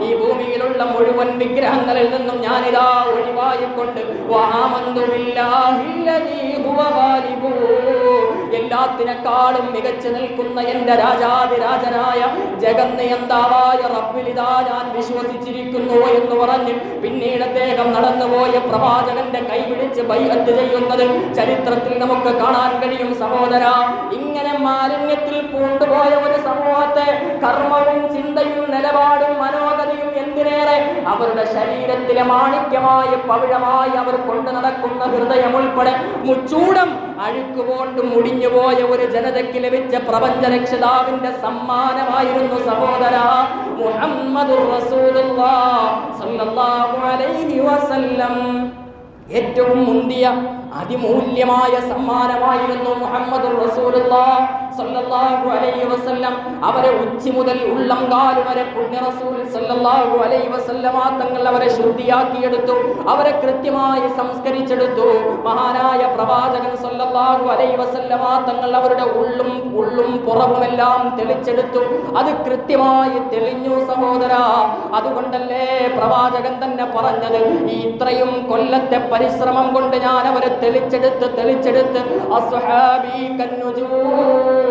ഈ ഭൂമിയിലുള്ള മുഴുവൻ വിഗ്രഹങ്ങളിൽ നിന്നും ഞാനിതാ ഒഴിവായിക്കൊണ്ട് വആമന്തു ബില്ലാഹില്ലദീ ഹുവ ഗാലിബു. എല്ലാത്തിനേക്കാളും മികച്ചു നിൽക്കുന്ന എന്റെ രാജാതിരാജനായ ജഗന്നിയന്താവായ റബ്ബിലിതാ ഞാൻ വിശ്വസിച്ചിരിക്കുന്നു എന്ന് പറഞ്ഞ് പിന്നീട് അദ്ദേഹം നടന്നുപോയ പ്രവാചകന്റെ കൈപിടിച്ച് ബൈഅത്ത് ചെയ്യുന്നത് ചരിത്രത്തിൽ നമുക്ക് കാണാൻ കഴിയും. സഹോദര, ഇങ്ങനെ മാലിന്യത്തിൽ പൂണ്ടുപോയ ഒരു സമൂഹത്തെ കർമ്മവും ചിന്തയും നിലപാടും മനോഗതിയും എന്തിനേറെ അവരുടെ ശരീരത്തിലെ മാണിക്യമായ പവിഴമായി അവർ കൊണ്ടു നടക്കുന്ന ഹൃദയം ഉൾപ്പെടെ മുച്ചൂടം അഴുക്കുകൊണ്ട് മുടിഞ്ഞുപോയ ഒരു ജനതയ്ക്ക് ലഭിച്ച പ്രപഞ്ച രക്ഷിതാവിന്റെ സമ്മാനമായിരുന്നു സഹോദര മുഹമ്മദുർ റസൂലുള്ളാഹ് സ്വല്ലല്ലാഹു അലൈഹി വസല്ലം. ഏറ്റവും മുന്തിയ അതിമൂല്യമായ സമ്മാനമായിരുന്നു മുഹമ്മദുർ റസൂലുള്ളാഹ് സല്ലല്ലാഹു അലൈഹി വസല്ലം. അവരെ ഉച്ചി മുതൽ ഉള്ളം കാല് വരെ പുണ്യ റസൂൽ സല്ലല്ലാഹു അലൈഹി വസല്ലം തങ്ങൾ അവരെ ശുദ്ധിയാക്കിയെടുത്തു. അവരെ കൃത്യമായി സംസ്കരിച്ചെടുത്തു. മഹാനായ പ്രവാചകൻ സല്ലല്ലാഹു അലൈഹി വസല്ലം തങ്ങൾ അവരുടെ ഉള്ളും പുറവുമെല്ലാം തെളിച്ചെടുത്തു. അത് കൃത്യമായി തെളിഞ്ഞു സഹോദര. അതുകൊണ്ടല്ലേ പ്രവാചകൻ തന്നെ പറഞ്ഞത്, ഈ ഇത്രയും കൊല്ലത്തെ പരിശ്രമം കൊണ്ട് ഞാൻ അവരെ തെളിച്ചെടുത്ത് അസ്ഹാബി കന്നുജൂം.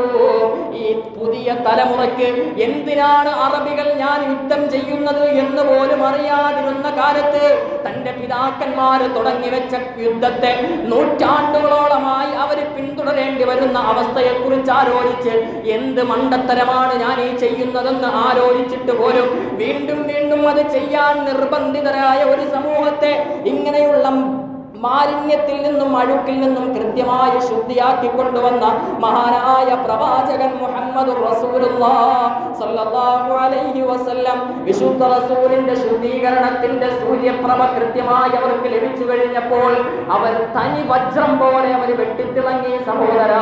ഈ പുതിയ തലമുറയ്ക്ക് എന്തിനാണ് അറബികൾ ഞാൻ യുദ്ധം ചെയ്യുന്നത് എന്ന് പോലും അറിയാതിരുന്ന കാലത്ത് തന്റെ പിതാക്കന്മാര് തുടങ്ങി വെച്ച യുദ്ധത്തെ നൂറ്റാണ്ടുകളോളമായി അവർ പിന്തുടരേണ്ടി വരുന്ന അവസ്ഥയെക്കുറിച്ച് ആലോചിച്ച് എന്ത് മണ്ടത്തരമാണ് ഞാൻ ഈ ചെയ്യുന്നതെന്ന് ആലോചിച്ചിട്ട് പോലും വീണ്ടും വീണ്ടും അത് ചെയ്യാൻ നിർബന്ധിതരായ ഒരു സമൂഹത്തെ ഇങ്ങനെയുള്ള മാലിന്യത്തിൽ നിന്നും അഴുക്കിൽ നിന്നും കൃത്യമായി ശുദ്ധിയാക്കി കൊണ്ടുവന്ന മഹാനായ പ്രവാചകൻ മുഹമ്മദുർ റസൂലുള്ളാഹ് സ്വല്ലല്ലാഹു അലൈഹി വസല്ലം. വിശുദ്ധ റസൂലിന്റെ ശുദ്ധീകരണത്തിന്റെ സൂര്യപ്രഭ കൃത്യമായി അവർക്ക് ലഭിച്ചു കഴിഞ്ഞപ്പോൾ അവർ തനി വജ്രം പോലെ അവർ വെട്ടിത്തിളങ്ങി സഹോദര.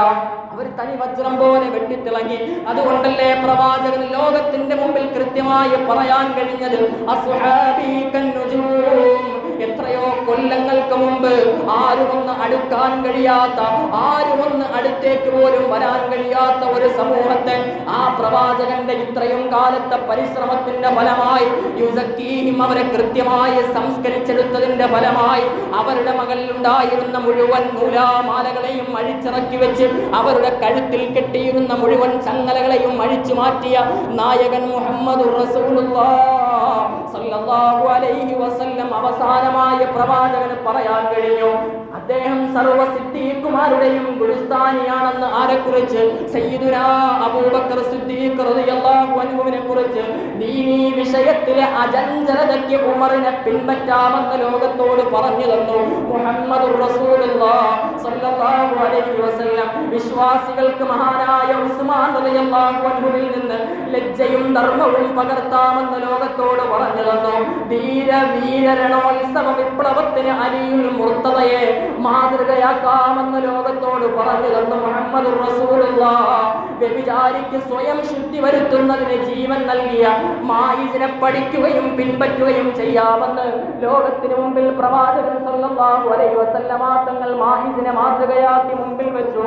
അവർ തനി വജ്രം പോലെ വെട്ടിത്തിളങ്ങി. അതുകൊണ്ടല്ലേ പ്രവാചകൻ ലോകത്തിന്റെ മുമ്പിൽ കൃത്യമായി പറയാൻ കഴിഞ്ഞത് അസ്ഹാബി കന്നുജൂം. എത്രയോ കൊല്ലങ്ങൾക്ക് മുമ്പ് ആരുമൊന്ന് അടുക്കാൻ കഴിയാത്ത, ആരുമൊന്ന് അടുത്തേക്ക് പോലും വരാൻ കഴിയാത്ത ഒരു സമൂഹത്തെ ആ പ്രവാചകന്റെ ഇത്രയും കാലത്തെ പരിശ്രമത്തിന്റെ ഫലമായി യുസക്കീഹിം അവരെ കൃത്യമായി സംസ്കരിച്ചെടുത്തതിന്റെ ഫലമായി അവരുടെ മകളിൽ ഉണ്ടായിരുന്ന മുഴുവൻ നൂലാമാലകളെയും അഴിച്ചിറക്കി വെച്ച് അവരുടെ കഴുത്തിൽ കെട്ടിയിരുന്ന മുഴുവൻ ചങ്ങലകളെയും അഴിച്ചു മാറ്റിയ നായകൻ മുഹമ്മദുർ റസൂലുള്ളാഹ് സല്ലല്ലാഹു അലൈഹി വസല്ലം അവസാനമായ പ്രവാചകന് പറയാൻ കഴിഞ്ഞു, അദ്ദേഹം സർവ്വ സിദ്ദീഖുമാരുടെയും ഗുരുസ്ഥാനിയാണെന്ന്. ആരെക്കുറിച്ച്? സയ്യിദുനാ അബൂബക്കർ സിദ്ദീഖ് റളിയല്ലാഹു അൻഹുവിനെ കുറിച്ച്. ദീനീ വിഷയത്തിലെ അചഞ്ചലതയ്ക്ക് ഉമറിനെ പിൻപറ്റാമെന്ന് ലോകത്തോട് പറഞ്ഞു തന്നു മുഹമ്മദുർ റസൂലുള്ളാഹ് സ്വല്ലല്ലാഹു അലൈഹി വസല്ലം. വിശ്വാസികൾക്ക് മഹാനായ ഉസ്മാൻ റളിയല്ലാഹു അൻഹുവിൽ നിന്ന് ലജ്ജ ലജ്ജയും ധർമ്മവും പകർത്താമെന്ന് ലോകത്തോട് പറഞ്ഞു തന്നു. വീരരണോത്സവ വിപ്ലവത്തിന് അലിയുൽ മുർത്തദയെ മാതൃകയാക്കാമെന്ന് ലോകത്തോട് പറഞ്ഞു തന്നു മുഹമ്മദുർ റസൂലുള്ളാഹ്. വ്യഭിചാരിക്ക് സ്വയം ശുദ്ധി വരുത്തുന്നതിന് ജീവൻ നൽകിയ മായിസിനെ പഠിക്കുകയും പിൻപറ്റുകയും ചെയ്യാമെന്ന് ലോകത്തിന് മുമ്പിൽ പ്രവാചകൻ സല്ലല്ലാഹു അലൈഹി വസല്ലമ തങ്ങൾ മായിസിനെ മാതൃകയാക്കി മുമ്പിൽ വെച്ചു.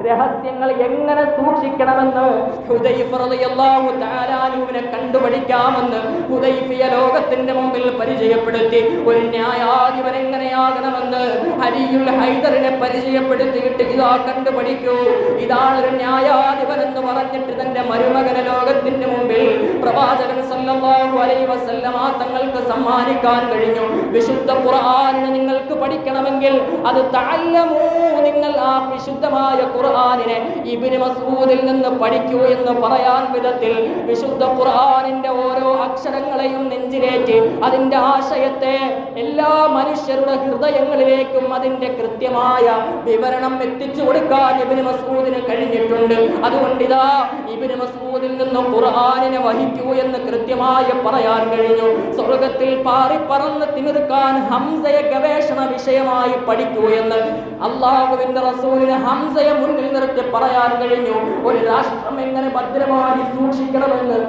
രഹസ്യങ്ങൾ എങ്ങനെ സൂക്ഷിക്കണമെന്ന് ഹുദൈഫ റളിയല്ലാഹു തആല അൻഹുവിനെ കണ്ടുപഠിക്കാമെന്ന് ഹുദൈഫിയ ലോകത്തിന്റെ മുമ്പിൽ പരിചയപ്പെടുത്തി. ഒരു ന്യായാധിപൻ എങ്ങനെയാകണമെന്ന് അലിയുൽ ഹൈദറിനെ പരിചയപ്പെടുത്തിയിട്ട് ഇതാ കണ്ടുപഠിക്കൂ, ഇതാണ് ഒരു ന്യായാധിപൻ എന്ന് പറഞ്ഞിട്ട് തന്റെ മരുമകനെ ലോകത്തിന്റെ മുമ്പിൽ പ്രവാചകൻ സല്ലല്ലാഹു അലൈഹി വസല്ലമ തങ്ങൾക്ക് സമ്മാനിക്കാൻ കഴിഞ്ഞു. വിശുദ്ധ ഖുർആനിനെ നിങ്ങൾക്ക് പഠിക്കണമെങ്കിൽ അത് തഅല്ലമൂ, നിങ്ങൾ ആ വിശുദ്ധമായ ഖുർആനിനെ ഇബ്നു മസ്ഊദിൽ നിന്ന് പഠിക്കൂ എന്ന് പറയാൻ വിധത്തിൽ വിശുദ്ധ ഖുർആനിന്റെ ഓരോ അക്ഷരങ്ങളെയും നെഞ്ചിലേറ്റി അതിന്റെ ആശയത്തെ എല്ലാ മനുഷ്യരുടെ ഹൃദയങ്ങളിലേക്കും അതിന്റെ കൃത്യമായ വിവരണം എത്തിച്ചു കൊടുക്കാൻ ഇബ്നു മസ്ഊദിന് കഴിഞ്ഞിട്ടുണ്ട്. അതുകൊണ്ട് ഇതാ ഇബ്നു മസ്ഊദിൽ നിന്ന് ഖുർആനിനെ വഹിക്കൂ എന്ന് കൃത്യമായി പറയാൻ കഴിഞ്ഞു. സ്വർഗത്തിൽ പാറിപ്പറന്ന് തിമിർക്കാൻ ഹംസയെ ഗവേഷണ വിഷയമായി പഠിക്കൂ എന്ന് അല്ലാഹുവിന്റെ റസൂലിന് ഹംസയെ മുന്നിൽ നിർത്തി പറയാൻ കഴിഞ്ഞു. ഒരു രാഷ്ട്രം എങ്ങനെ ഭദ്രമായി സൂക്ഷിക്കണമെന്ന്,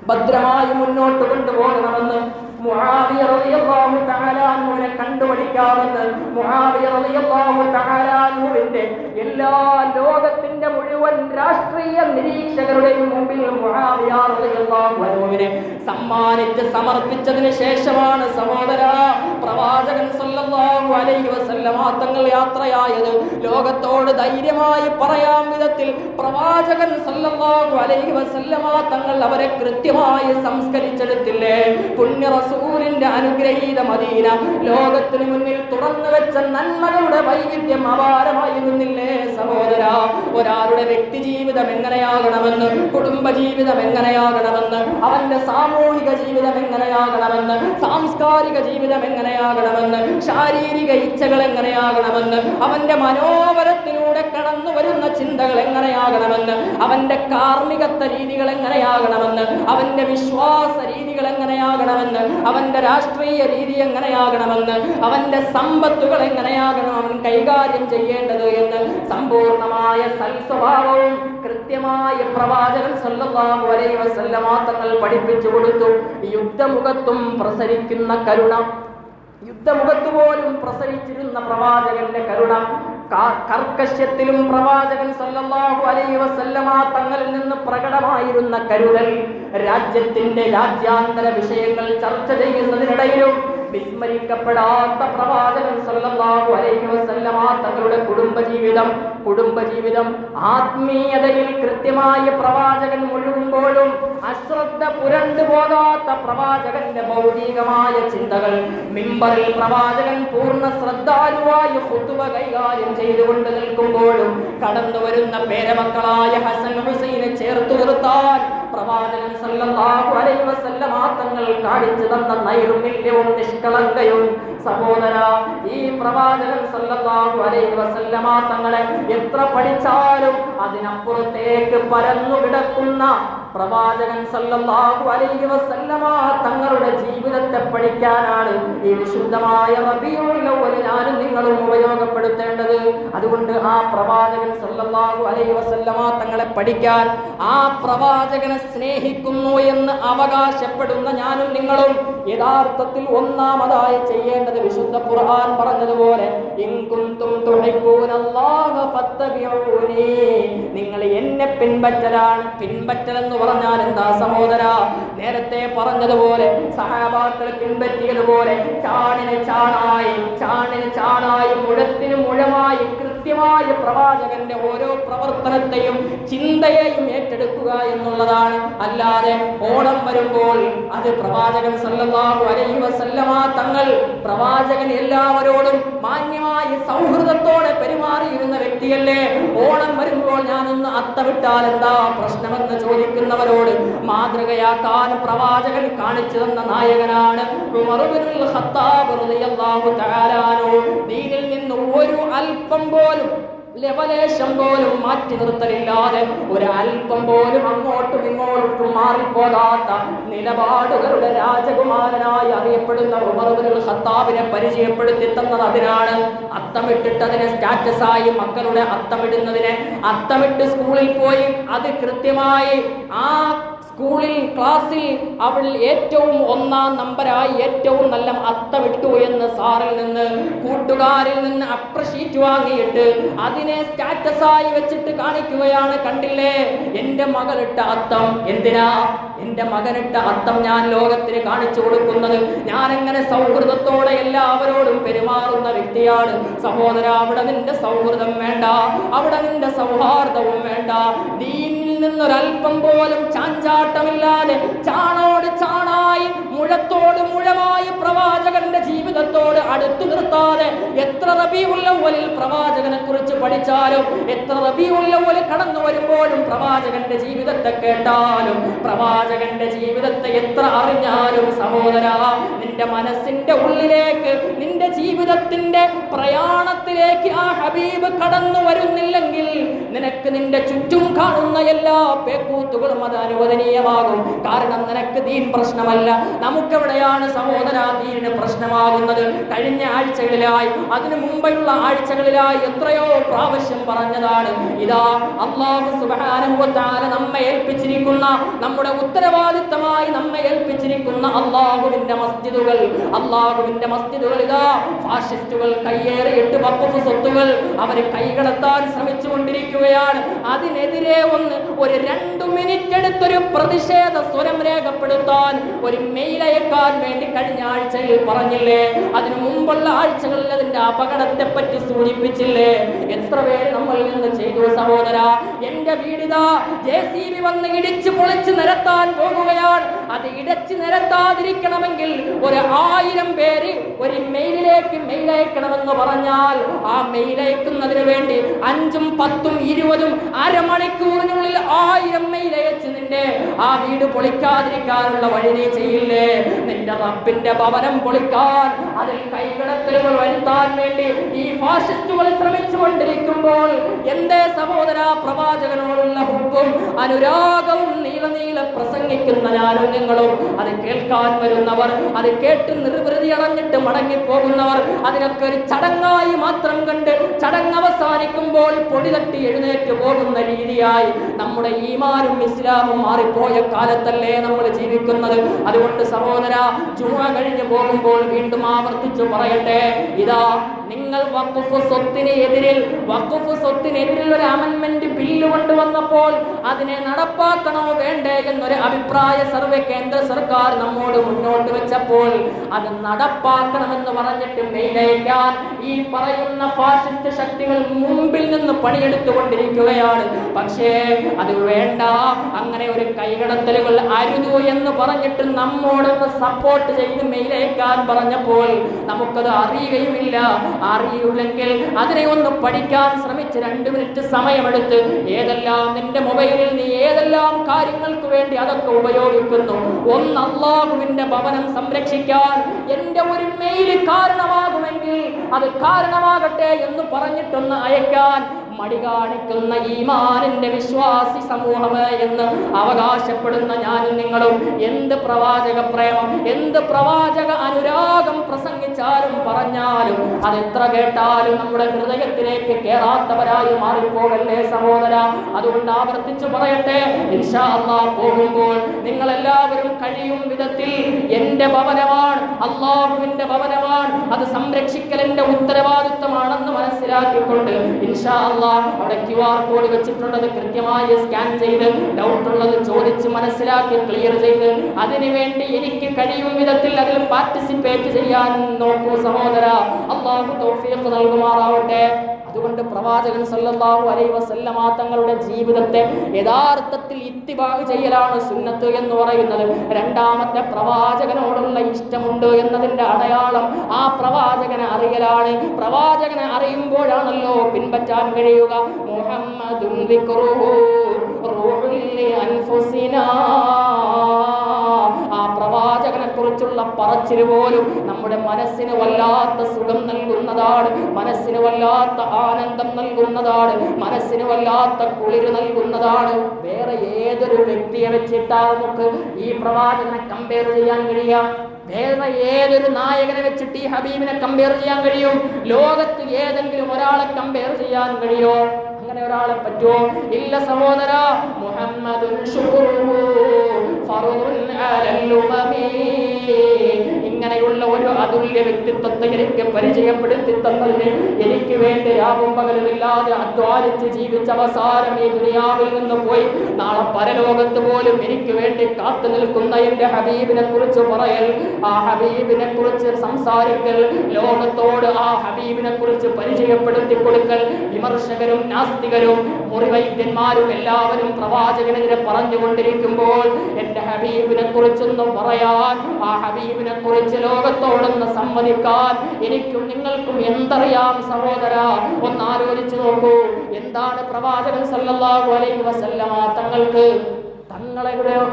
ഭദ്രമായി മുന്നോട്ട് കൊണ്ടുപോകണമെന്ന് മുആവിയ റളിയല്ലാഹു തആല അൻഹുവിനെ കണ്ടുപഠിക്കാമെന്ന് മുആവിയ റളിയല്ലാഹു തആല അൻഹുവിന്റെ എല്ലാ ലോകത്തിന്റെ മുഴുവൻ രാഷ്ട്രീയ നിരീക്ഷകരുടെയും മുമ്പിൽ മുആവിയ റളിയല്ലാഹു അൻഹുവിനെ സമ്മാനിച്ച് സമർപ്പിച്ചതിന് ശേഷമാണ് സഹോദരാ പ്രവാചകൻ സല്ലല്ലാഹു അലൈഹി വസല്ലമ തങ്ങൾ യാത്രയായത്. ലോകത്തോട് ധൈര്യമായി പറയാൻ വിധത്തിൽ പ്രവാചകൻ സല്ലല്ലാഹു അലൈഹി വസല്ലമ തങ്ങൾ അവരെ കൃത്യമായി സംസ്കരിച്ചെടുത്തില്ലേ? പുണ്യ റസൂലിന്റെ അനുഗ്രഹീത മദീന ലോകത്തിന് മുന്നിൽ തുറന്നു വെച്ച നന്മകളുടെ വൈവിധ്യം അപാരമായിരുന്നില്ലേ സഹോദരാ? ഒരാളുടെ വ്യക്തി ജീവിതം എങ്ങനെയാകണമെന്ന്, കുടുംബ ജീവിതം എങ്ങനെയാകണമെന്ന്, അവന്റെ സാമൂഹിക ജീവിതം എങ്ങനെയാകണമെന്ന്, സാംസ്കാരിക ജീവിതം എങ്ങനെയാകണമെന്ന്, ശാരീരിക ഇച്ഛകൾ എങ്ങനെയാകണമെന്ന്, അവന്റെ മനോബലത്തിലൂടെ കടന്നു വരുന്ന ചിന്തകൾ എങ്ങനെയാകണമെന്ന്, അവന്റെ കാർമ്മികത്വ രീതികൾ എങ്ങനെയാകണമെന്ന്, അവന്റെ വിശ്വാസ രീതികൾ എങ്ങനെയാകണമെന്ന്, അവന്റെ രാഷ്ട്രീയ രീതി എങ്ങനെയാകണമെന്ന്, അവന്റെ സമ്പത്തുകൾ എങ്ങനെയാകണം അവൻ കൈകാര്യം ചെയ്യേണ്ടത് എന്ന് സമ്പൂർണമായ സൽസ്വഭാവവും കൃത്യമായ പ്രവാചകൻ സല്ലല്ലാഹു അലൈഹി വസല്ലമ തങ്ങൾ പഠിപ്പിച്ചു കൊടുത്തു. യുദ്ധമുഖത്തും പ്രസരിക്കുന്ന കരുണ, യുദ്ധമുഖത്ത് പോലും പ്രസരിച്ചിരുന്ന പ്രവാചകന്റെ കരുണ, കർക്കശ്യത്തിലും പ്രവാചകൻ സല്ലല്ലാഹു അലൈഹി വസല്ലമ തങ്ങളിൽ നിന്ന് പ്രകടമായിരുന്ന കരുതൽ, രാജ്യത്തിന്റെ രാജ്യാന്തര വിഷയങ്ങൾ ചർച്ച ചെയ്യുന്നതിനിടയിലും വിസ്മരിക്കപ്പെടാത്ത പ്രവാചകൻ സല്ലല്ലാഹു അലൈഹി വസല്ലമ തങ്ങളുടെ കുടുംബജീവിതം ആത്മീയതയിൽ കൃത്യമായ പ്രവാചകൻ മുഴുകുമ്പോഴും അശ്രദ്ധ പുരണ്ടു പോകാത്ത പ്രവാചകന്റെ ഭൗതികമായ ചിന്തകൾ, മിമ്പറിൽ പ്രവാചകൻ പൂർണ്ണ ശ്രദ്ധാലുവായി ഖുതുബ കൈകാര്യം ചെയ്തുകൊണ്ട് നിൽക്കുമ്പോഴും കടന്നു വരുന്ന പേരമക്കളായ ഹസൻ ഹുസൈനെ ചേർത്തു നിർത്താൻ പ്രവാചകൻ സല്ലല്ലാഹു അലൈഹി വസല്ലമ തങ്ങൾ കാണിച്ചു തന്ന നൈർമല്യവും നിഷ്കളങ്കയും സഹോദരാ, ഈ പ്രവാചകൻ സല്ലല്ലാഹു അലൈഹി വസല്ലമ തങ്ങളെ എത്ര പഠിച്ചാലും അതിനപ്പുറത്തേക്ക് പരന്നു കിടക്കുന്ന പ്രവാചകൻ സല്ലല്ലാഹു അലൈഹി വസല്ലമ തങ്ങളുടെ ജീവിതത്തെ പഠിക്കാനാണ് ഈ വിശുദ്ധമായ റബീഉൽ അവ്വൽ ഞാനും നിങ്ങളും ഉപയോഗപ്പെടുത്തേണ്ടത്. അതുകൊണ്ട് ആ പ്രവാചകൻ സല്ലല്ലാഹു അലൈഹി വസല്ലമ തങ്ങളെ പഠിക്കാൻ, ആ പ്രവാചകനെ സ്നേഹിക്കുന്നു എന്ന് അവകാശപ്പെടുന്ന ഞാനും നിങ്ങളും യഥാർത്ഥത്തിൽ ഒന്നാമതായി ചെയ്യേണ്ടത് വിശുദ്ധ ഖുർആൻ പറഞ്ഞതുപോലെ ഇൻ കുന്തും തുഹിബ്ബൂനല്ലാഹ ഫത്തബിഊനി, നിങ്ങൾ എന്നെ പിൻപറ്റലാണ്. പിൻപറ്റൽ എന്ന് പറഞ്ഞാൽ എന്താ സഹോദരാ? നേരത്തെ പറഞ്ഞതുപോലെ സഹാബാക്കൾ പിൻപറ്റിയതുപോലെ ചാണിന് ചാണായി മുഴത്തിന് മുഴമായി കൃത്യമായ പ്രവാചകന്റെ ഓരോ പ്രവർത്തനത്തെയും ചിന്തയെയും ഏറ്റെടുക്കുക എന്നുള്ളതാണ്. അല്ലാതെ ഓണം വരുമ്പോൾ അത് പ്രവാചകൻ സല്ലല്ലാഹു അലൈഹി വസല്ലമ തങ്ങൾ, പ്രവാചകൻ എല്ലാവരോടും മാന്യമായി സൗഹൃദത്തോടെ പെരുമാറിയിരുന്ന വ്യക്തിയല്ലേ? ഓണം വരുമ്പോൾ ഞാനൊന്ന് അത്തവിട്ടാൽ എന്താ പ്രശ്നമെന്ന് ചോദിക്കുന്നവരോട് മാതൃകയാക്കാൻ പ്രവാചകൻ കാണിച്ചു തന്ന നായകനാണ് ഉമർ ഇബ്നുൽ ഖത്താബ് റളിയല്ലാഹു തആല അൻഹു. ദീനിൽ നിന്ന് ഒരു അല്പം പോലും ലെവലേശം പോലും മാറ്റി നിർത്തലില്ലാതെ ഒരൽപ്പം പോലും അങ്ങോട്ടും ഇങ്ങോട്ടും മാറിപ്പോകാത്ത നിലപാടുകളുടെ രാജകുമാരനായി അറിയപ്പെടുന്ന ഉമർ ഇബ്നുൽ ഖത്താബിനെ പരിചയപ്പെടുത്തി തന്നത് അതിനാണ്. അത്തമിട്ടിട്ട് അതിനെ സ്റ്റാറ്റസായി മക്കളുടെ അത്തമിടുന്നതിനെ, അത്തമിട്ട് സ്കൂളിൽ പോയി അത് കൃത്യമായി ആ സ്കൂളിൽ ക്ലാസ്സിൽ അവൾ ഏറ്റവും ഒന്നാം നമ്പറായി ഏറ്റവും നല്ല അത്തമിട്ടു എന്ന് സാറിൽ നിന്ന് കൂട്ടുകാരിൽ നിന്ന് അപ്രിഷ്യേറ്റ് വാങ്ങിയിട്ട് അതിനെ സ്റ്റാറ്റസായി വെച്ചിട്ട് കാണിക്കുകയാണ്. കണ്ടില്ലേ എന്റെ മകളിട്ട അത്തം, എന്തിനാ എന്റെ മകനിട്ട അത്തം ഞാൻ ലോകത്തിന് കാണിച്ചു കൊടുക്കുന്നത്, ഞാൻ എങ്ങനെ സൗഹൃദത്തോടെ എല്ലാവരോടും പെരുമാറുന്ന വ്യക്തിയാണ്. സഹോദര, അവിടെ നിന്റെ സൗഹൃദം വേണ്ട, അവിടെ നിന്റെ സൗഹാർദ്ദവും വേണ്ട. ദീനിൽ നിന്നൊരൽപ്പം പോലും ചാഞ്ചാട്ടമില്ലാതെ ചാണോട് ചാണായി മുഴത്തോട് മുഴമായി പ്രവാചകന്റെ ജീവിതത്തോട് അടുത്തു നിർത്താതെ എത്ര റബീഉൽ അവ്വലിൽ പ്രവാചകനെ കുറിച്ച് പഠിച്ചാലും, എത്ര റബീഉൽ അവ്വൽ കടന്നു വരുമ്പോഴും പ്രവാചകന്റെ ജീവിതത്തെ കേട്ടാലും, പ്രവാചകന്റെ ജീവിതത്തെ എത്ര അറിഞ്ഞാലും സഹോദര, നിന്റെ മനസ്സിന്റെ ഉള്ളിലേക്ക്, നിന്റെ ജീവിതത്തിന്റെ പ്രയാണത്തിലേക്ക് ആ ഹബീബ് കടന്നു വരുന്നില്ലെങ്കിൽ നിനക്ക് നിന്റെ ചുറ്റും കാണുന്ന എല്ലാ പേക്കൂത്തുകളും അത് അനുവദനീയമാകും. കാരണം നിനക്ക് ദീൻ പ്രശ്നമല്ല. നമുക്കെവിടെയാണ് സഹോദര ദീനിന് പ്രശ്നമാകുന്നത്? കഴിഞ്ഞ ആഴ്ചകളിലായി, അതിനു മുമ്പുള്ള ആഴ്ചകളിലായി എത്രയോ പ്രാവശ്യം പറഞ്ഞതാണ്. ഇതാ അല്ലാഹു സുബ്ഹാനഹു വ തആല നമ്മെ ഏൽപ്പിച്ചിരിക്കുന്ന, നമ്മുടെ ഉത്തരവാദിത്തമായി നമ്മെ ഏൽപ്പിച്ചിരിക്കുന്ന അല്ലാഹുവിന്റെ മസ്ജിദുകൾ, അല്ലാഹുവിന്റെ മസ്ജിദുകൾ ഇതാ ഫാഷിസ്റ്റുകൾ കയ്യേറിയിട്ട് വഖഫ് സ്വത്തുകൾ അവർ കൈകടത്താൻ ശ്രമിച്ചുകൊണ്ടിരിക്കുകയാണ്. അതിനെതിരെ ഒരു 2 മിനിറ്റ് എടുത്തൊരു പ്രതിഷേധ സ്വരം രേഖപ്പെടുത്താൻ, ഒരു മെയിൽ അയക്കാൻ വേണ്ടി കഴിഞ്ഞ ആഴ്ചയിൽ പറഞ്ഞില്ലേ? അതിനു മുമ്പുള്ള ആഴ്ചകളിൽ അതിന്റെ അപകടത്തെ പറ്റി സൂചിപ്പിച്ചില്ലേ? എത്ര പേര് നമ്മളിൽ നിന്ന് ചെയ്തു സഹോദര? എന്റെ വീടിതാ JCB വന്ന് ഇടിച്ചു പൊളിച്ച് നിരത്താൻ പോകുകയാണ്. അത് ഇടച്ചു നിരത്താതിരിക്കണമെങ്കിൽ 1000 പേര് ഒരു മെയിലിലേക്ക് മെയിൽ അയക്കണമെന്ന് പറഞ്ഞാൽ ആ മെയിൽ അയക്കുന്നതിന് വേണ്ടി 5ഉം 10ഉം 20ഉം അരമണിക്കൂറിനുള്ളിൽ 1000 മെയിൽ അയച്ച് നിന്റെ ആ വീട് പൊളിക്കാതിരിക്കാനുള്ള വഴി നീ ചെയ്യില്ലേ? നിന്റെ റബ്ബിന്റെ ഭവനം പൊളിക്കാൻ, അതിൽ കൈകടത്തലുകൾ വരുത്താൻ വേണ്ടി ഈ ഫാഷിസ്റ്റുകൾ ശ്രമിച്ചുകൊണ്ടിരിക്കുമ്പോൾ എന്തേ സഹോദര പ്രവാചകനോടുള്ള ഹുബ്ബും അനുരാഗവും നീള പ്രസംഗിക്കുന്ന ഞാനും നിങ്ങളും, അത് കേൾക്കാൻ വരുന്നവർ, അത് കേട്ട് നിർവൃതി അടഞ്ഞിട്ട് മടങ്ങിപ്പോകുന്നവർ അതിനൊക്കെ ഒരു ചടങ്ങായി മാത്രം കണ്ട് ചടങ്ങ് അവസാനിക്കുമ്പോൾ പൊടി തട്ടി എഴുന്നേറ്റ് പോകുന്ന രീതിയായി നമ്മുടെ ഈമാനും ഇസ്ലാമും മാറിപ്പോയ കാലത്തല്ലേ നമ്മൾ ജീവിക്കുന്നത്. അതുകൊണ്ട് സഹോദര, ജുമുഅ കഴിഞ്ഞു പോകുമ്പോൾ വീണ്ടും ആവർത്തിച്ചു പറയട്ടെ, ഇതാ നിങ്ങൾ വഖഫ് സ്വത്തിനെതിരിൽ ഒരു അമെൻമെന്റ് ബില്ല് കൊണ്ടുവന്നപ്പോൾ അതിനെ നടപ്പാക്കണോ വേണ്ടേ എന്നൊരു അഭിപ്രായ സർവേ കേന്ദ്ര സർക്കാർ നമ്മോട് മുന്നോട്ട് വെച്ചപ്പോൾ അത് നടപ്പാക്കണമെന്ന് പറഞ്ഞിട്ട് മെയിലയക്കാൻ ഈ പറയുന്ന ഫാഷിസ്റ്റ് ശക്തികൾ മുമ്പിൽ നിന്ന് പണിയെടുത്തുകൊണ്ടിരിക്കുകയാണ്. പക്ഷേ അത് വേണ്ട, അങ്ങനെ ഒരു കൈകടത്തലുകൾ അരുതു എന്ന് പറഞ്ഞിട്ട് നമ്മോടൊന്ന് സപ്പോർട്ട് ചെയ്ത് മെയിലയക്കാൻ പറഞ്ഞപ്പോൾ നമുക്കത് അറിയുകയുമില്ല. അറിയില്ലെങ്കിൽ അതിനെ ഒന്ന് പഠിക്കാൻ ശ്രമിച്ച് 2 മിനിറ്റ് സമയമെടുത്ത് ഏതെല്ലാം നിന്റെ മൊബൈലിൽ നീ ഏതെല്ലാം കാര്യങ്ങൾക്ക് വേണ്ടി അതൊക്കെ ഉപയോഗിക്കുന്നു, ഒന്ന് അല്ലാഹുവിന്റെ ഭവനം സംരക്ഷിക്കാൻ എന്റെ ഒരു മെയിൽ കാരണമാകുമെങ്കിൽ അത് കാരണമാകട്ടെ എന്ന് പറഞ്ഞിട്ടൊന്ന് അയക്കാൻ മടി കാണിക്കുന്ന ഈമാനിന്റെ വിശ്വാസി സമൂഹമേ എന്ന് അവകാശപ്പെടുന്ന ഞാനും നിങ്ങളും എന്ത് പ്രവാചക പ്രേമം, എന്ത് പ്രവാചക അനുരാഗം പ്രസംഗിച്ചാലും പറഞ്ഞാലും അതെത്ര കേട്ടാലും നമ്മുടെ ഹൃദയത്തിലേക്ക് കേറാത്തവരായി മാറിപ്പോകല്ലേ സഹോദര. അതുകൊണ്ട് ആവർത്തിച്ചു പറയട്ടെ, ഇൻഷാ അല്ലാഹ് പോകുമ്പോൾ നിങ്ങൾ എല്ലാവരും കഴിയും വിധത്തിൽ എന്റെ ഭവനമാണ്, അല്ലാഹുവിന്റെ ഭവനമാണ്, അത് സംരക്ഷിക്കൽ എന്റെ ഉത്തരവാദിത്വമാണെന്ന് മനസ്സിലാക്കിക്കൊണ്ട് ഇൻഷാ അല്ലാഹ് അവിടെ QR കോഡ് വെച്ചിട്ടുണ്ട്, അത് കൃത്യമായി സ്കാൻ ചെയ്ത് ഡൗട്ട് ഉള്ളത് ചോദിച്ച് മനസ്സിലാക്കി ക്ലിയർ ചെയ്ത് അതിനുവേണ്ടി എനിക്ക് കഴിയും വിധത്തിൽ അതിൽ പാർട്ടിസിപ്പേറ്റ് ചെയ്യാൻ നോക്കൂ സഹോദര. അല്ലാഹു തൗഫീഖ് നൽകുമാറാവട്ടെ. അതുകൊണ്ട് പ്രവാചകൻ സല്ലല്ലാഹു അലൈഹി വസല്ലമ തങ്ങളുടെ ജീവിതത്തെ യഥാർത്ഥത്തിൽ ഇത്തിബാ ചെയ്യലാണ് സുന്നത്ത് എന്ന് പറയുന്നത്. രണ്ടാമത്തെ പ്രവാചകനോടുള്ള ഇഷ്ടമുണ്ട് എന്നതിന്റെ അടയാളം ആ പ്രവാചകനെ അറിയലാണ്. പ്രവാചകനെ അറിയുമ്പോഴാണല്ലോ പിൻപറ്റാൻ കഴിയുക. മുഹമ്മദുൻ ദിക്റുഹു റൂഹുൽ അൻഫുസിനാ, ആ പ്രവാചകനെ കുറിച്ചുള്ള പറച്ചില് പോലും നമ്മുടെ മനസ്സിന് വല്ലാത്ത സുഖം നൽകുന്നതാണ്, മനസ്സിന് വല്ലാത്ത ആനന്ദം നൽകുന്നതാണ്, മനസ്സിന് വല്ലാത്ത കുളിര് നൽകുന്നതാണ്. വേറെ ഏതൊരു വ്യക്തിയെ വെച്ചിട്ടാ നമുക്ക് ഈ പ്രവാചകനെ കമ്പയർ ചെയ്യാൻ കഴിയാം? വേറെ ഏതൊരു നായകനെ വെച്ചിട്ട് ഈ ഹബീബിനെ കമ്പയർ ചെയ്യാൻ കഴിയും? ലോകത്ത് ഏതെങ്കിലും ഒരാളെ കമ്പയർ ചെയ്യാൻ കഴിയോ? അങ്ങനെ ഒരാളെ പറ്റുമോ? ഇല്ല സഹോദര. മുഹമ്മദുൻ ശുക്റുഹു ഫർദുൻ അലൽ ഉമമി. ഇങ്ങനെയുള്ള ഒരു അതുല്യ വ്യക്തിത്വത്തെ എനിക്ക് പരിചയപ്പെടുത്തി തന്നതിന്, എനിക്ക് വേണ്ടി രാവും പകലുമില്ലാതെ അധ്വാനിച്ച് ജീവിച്ച അവസാനം ഈ ദുനിയാവിൽ നിന്ന് പോയി നാളെ പരലോകത്ത് പോലും എനിക്ക് വേണ്ടി കാത്തു നിൽക്കുന്ന എന്റെ ഹബീബിനെ കുറിച്ച് പറയൽ, ആ ഹബീബിനെ കുറിച്ച് സംസാരിക്കൽ, ലോകത്തോട് ആ ഹബീബിനെ കുറിച്ച് പരിചയപ്പെടുത്തി കൊടുക്കൽ. വിമർശകരും നാസ്തികരും മുറിവൈദ്യന്മാരും എല്ലാവരും പ്രവാചകനെതിരെ പറഞ്ഞുകൊണ്ടിരിക്കുമ്പോൾ എന്റെ ഹബീബിനെ കുറിച്ചൊന്നും പറയാൻ, ആ ഹബീബിനെ കുറിച്ച് ലോകത്തോടൊന്ന് സമ്മതിക്കാൻ എനിക്കും നിങ്ങൾക്കും എന്തറിയാം സഹോദര? ഒന്നാലോചിച്ചു നോക്കൂ. എന്താണ് പ്രവാചകൻ സല്ലല്ലാഹു അലൈഹി വസല്ലമ തങ്ങളുടെ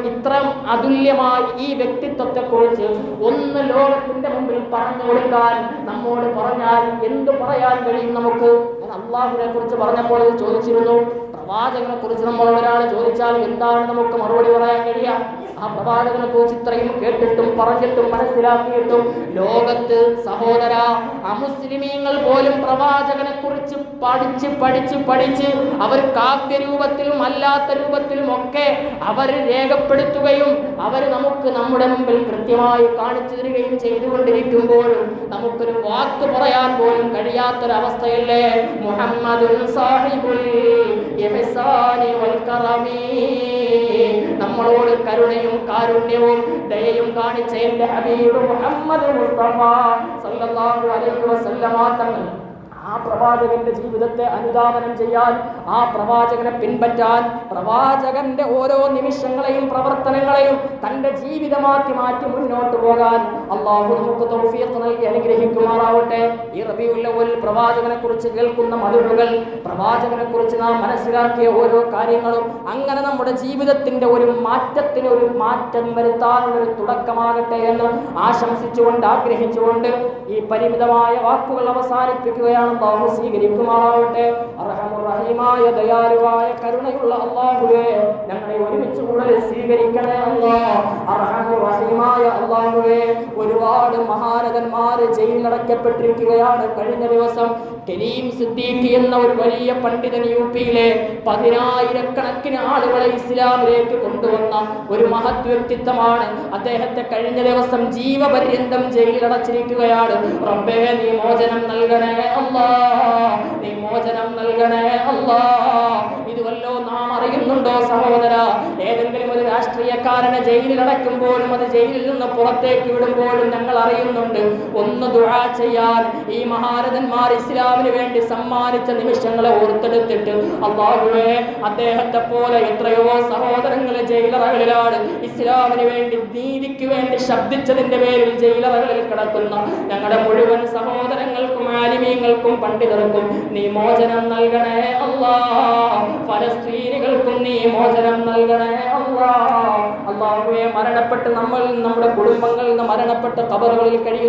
ഇത്ര അതുല്യമായി ഈ വ്യക്തിത്വത്തെ കുറിച്ച് ഒന്ന് ലോകത്തിന്റെ മുമ്പിൽ പറഞ്ഞു കൊടുക്കാൻ നമ്മോട് പറഞ്ഞാൽ എന്തു പറയാൻ കഴിയും നമുക്ക്? ഞാൻ അള്ളാഹുവിനെ കുറിച്ച് പറഞ്ഞപ്പോൾ ചോദിച്ചിരുന്നു, പ്രവാചകനെ കുറിച്ച് നമ്മളോട് ഒരാൾ ചോദിച്ചാൽ എന്താണ് നമുക്ക് മറുപടി പറയാൻ കഴിയുക? ആ പ്രവാചകനെ കുറിച്ച് ഇത്രയും കേട്ടിട്ടും പറഞ്ഞിട്ടും മനസ്സിലാക്കിയിട്ടും ലോകത്ത് സഹോദര അമുസ്ലിമീങ്ങൾ പോലും പ്രവാചകനെ കുറിച്ച് പഠിച്ച് അവർ കാവ്യരൂപത്തിലും അല്ലാത്ത രൂപത്തിലും ഒക്കെ അവർ രേഖപ്പെടുത്തുകയും അവർ നമുക്ക് നമ്മുടെ മുമ്പിൽ കൃത്യമായി കാണിച്ചു തരികയും ചെയ്തുകൊണ്ടിരിക്കുമ്പോഴും നമുക്കൊരു വാക്ക് പറയാൻ പോലും കഴിയാത്തൊരവസ്ഥയല്ലേ? മുഹമ്മദുൻ സാഹിബുൽ ഇഹ്സാനി വൽ കറമി. നമ്മളോട് കരുണയും കാരുണ്യവും ദയയും കാണിച്ച എന്റെ ഹബീബ് മുഹമ്മദ് മുസ്തഫ സല്ലല്ലാഹു അലൈഹി വസല്ലമ തങ്ങൾ ആ പ്രവാചകന്റെ ജീവിതത്തെ അനുധാവനം ചെയ്യാൻ, ആ പ്രവാചകനെ പിൻപറ്റാൻ, പ്രവാചകന്റെ ഓരോ നിമിഷങ്ങളെയും പ്രവർത്തനങ്ങളെയും തന്റെ ജീവിതമാക്കി മാറ്റി മുന്നോട്ട് പോകാൻ അള്ളാഹു നമുക്ക് തൗഫീഖ് നൽകി അനുഗ്രഹിക്കുമാറാവട്ടെ. ഈ റബീഉൽ അവ്വൽ പ്രവാചകനെ കുറിച്ച് കേൾക്കുന്ന മധുരകൾ, പ്രവാചകനെ കുറിച്ച് നാം മനസ്സിലാക്കിയ ഓരോ കാര്യങ്ങളും അങ്ങനെ നമ്മുടെ ജീവിതത്തിന്റെ ഒരു മാറ്റത്തിന് ഒരു മാറ്റം വരുത്താനുള്ള ഒരു തുടക്കമാകട്ടെ എന്ന് ആശംസിച്ചുകൊണ്ട് ആഗ്രഹിച്ചുകൊണ്ട് ഈ പരിമിതമായ വാക്കുകൾ അവസാനിപ്പിക്കുകയാണ്. അല്ലാഹു സ്വീകരിക്കുമാറാവട്ടെ. അർഹമുർ റഹീമായ ദയാലുവായ കരുണയുള്ള അല്ലാഹുവേ, ഞങ്ങളെ ഒരുമിച്ച് കൂടെ സ്വീകരിക്കണേ അല്ലാഹ്. അർഹമുർ റഹീമായ അല്ലാഹുവേ, ഒരുപാട് മഹാരഥന്മാര് ജയിലിലടക്കപ്പെട്ടിരിക്കുകയാണ്. കഴിഞ്ഞ ദിവസം കരീം സിദ്ദീഖി എന്ന ഒരു വലിയ പണ്ഡിതൻ യുപിയിലെ 10,000-കണക്കിന് ആളുകളെ ഇസ്ലാമിലേക്ക് കൊണ്ടുവന്ന ഒരു മഹത് വ്യക്തിത്വമാണ്. അദ്ദേഹത്തെ കഴിഞ്ഞ ദിവസം ജീവപര്യന്തം ജയിലിലടച്ചിരിക്കുകയാണ്. റബ്ബേ, നീ മോചനം നൽകണേ അല്ലാഹ്, നീ മോചനം നൽകണേ അല്ലാഹ്. ഇതുവല്ലോ നാം അറിയുന്നുണ്ടോ സഹോദര? ഏതെങ്കിലും ഒരു രാഷ്ട്രീയക്കാരനെ ജയിലിലടക്കുമ്പോഴും അത് ജയിലിൽ നിന്ന് പുറത്തേക്ക് വിടുമ്പോഴും ഞങ്ങൾ അറിയുന്നുണ്ട്. ഒന്ന് ദുആ ചെയ്യാൻ ഈ മഹാരഥന്മാർ ഇസ്ലാമിന് വേണ്ടി സമ്മാനിച്ച നിമിഷങ്ങളെ ഓർത്തെടുത്തിട്ട് അല്ലാഹുവേ, അദ്ദേഹത്തെ പോലെ എത്രയോ സഹോദരങ്ങളെ ജയിലറകളിലാണ് ഇസ്ലാമിന് വേണ്ടി നീതിക്ക് വേണ്ടി ശബ്ദിച്ചതിന്റെ പേരിൽ ജയിലറകളിൽ കിടക്കുന്ന ഞങ്ങളുടെ മുഴുവൻ സഹോദരങ്ങൾക്കും ആലിമീങ്ങൾക്കും പണ്ഡിതർക്കും നീ മോചനം നൽകണേ അല്ലാഹ്. ഫലസ്തീനികൾക്കും നീ മോചനം നൽകണേ അല്ലാഹ്. അല്ലാഹുവേ, മരണപ്പെട്ട് നമ്മുടെ കുടുംബങ്ങളിൽ നിന്ന് മരണപ്പെട്ട ഖബറുകളിൽ കഴിയും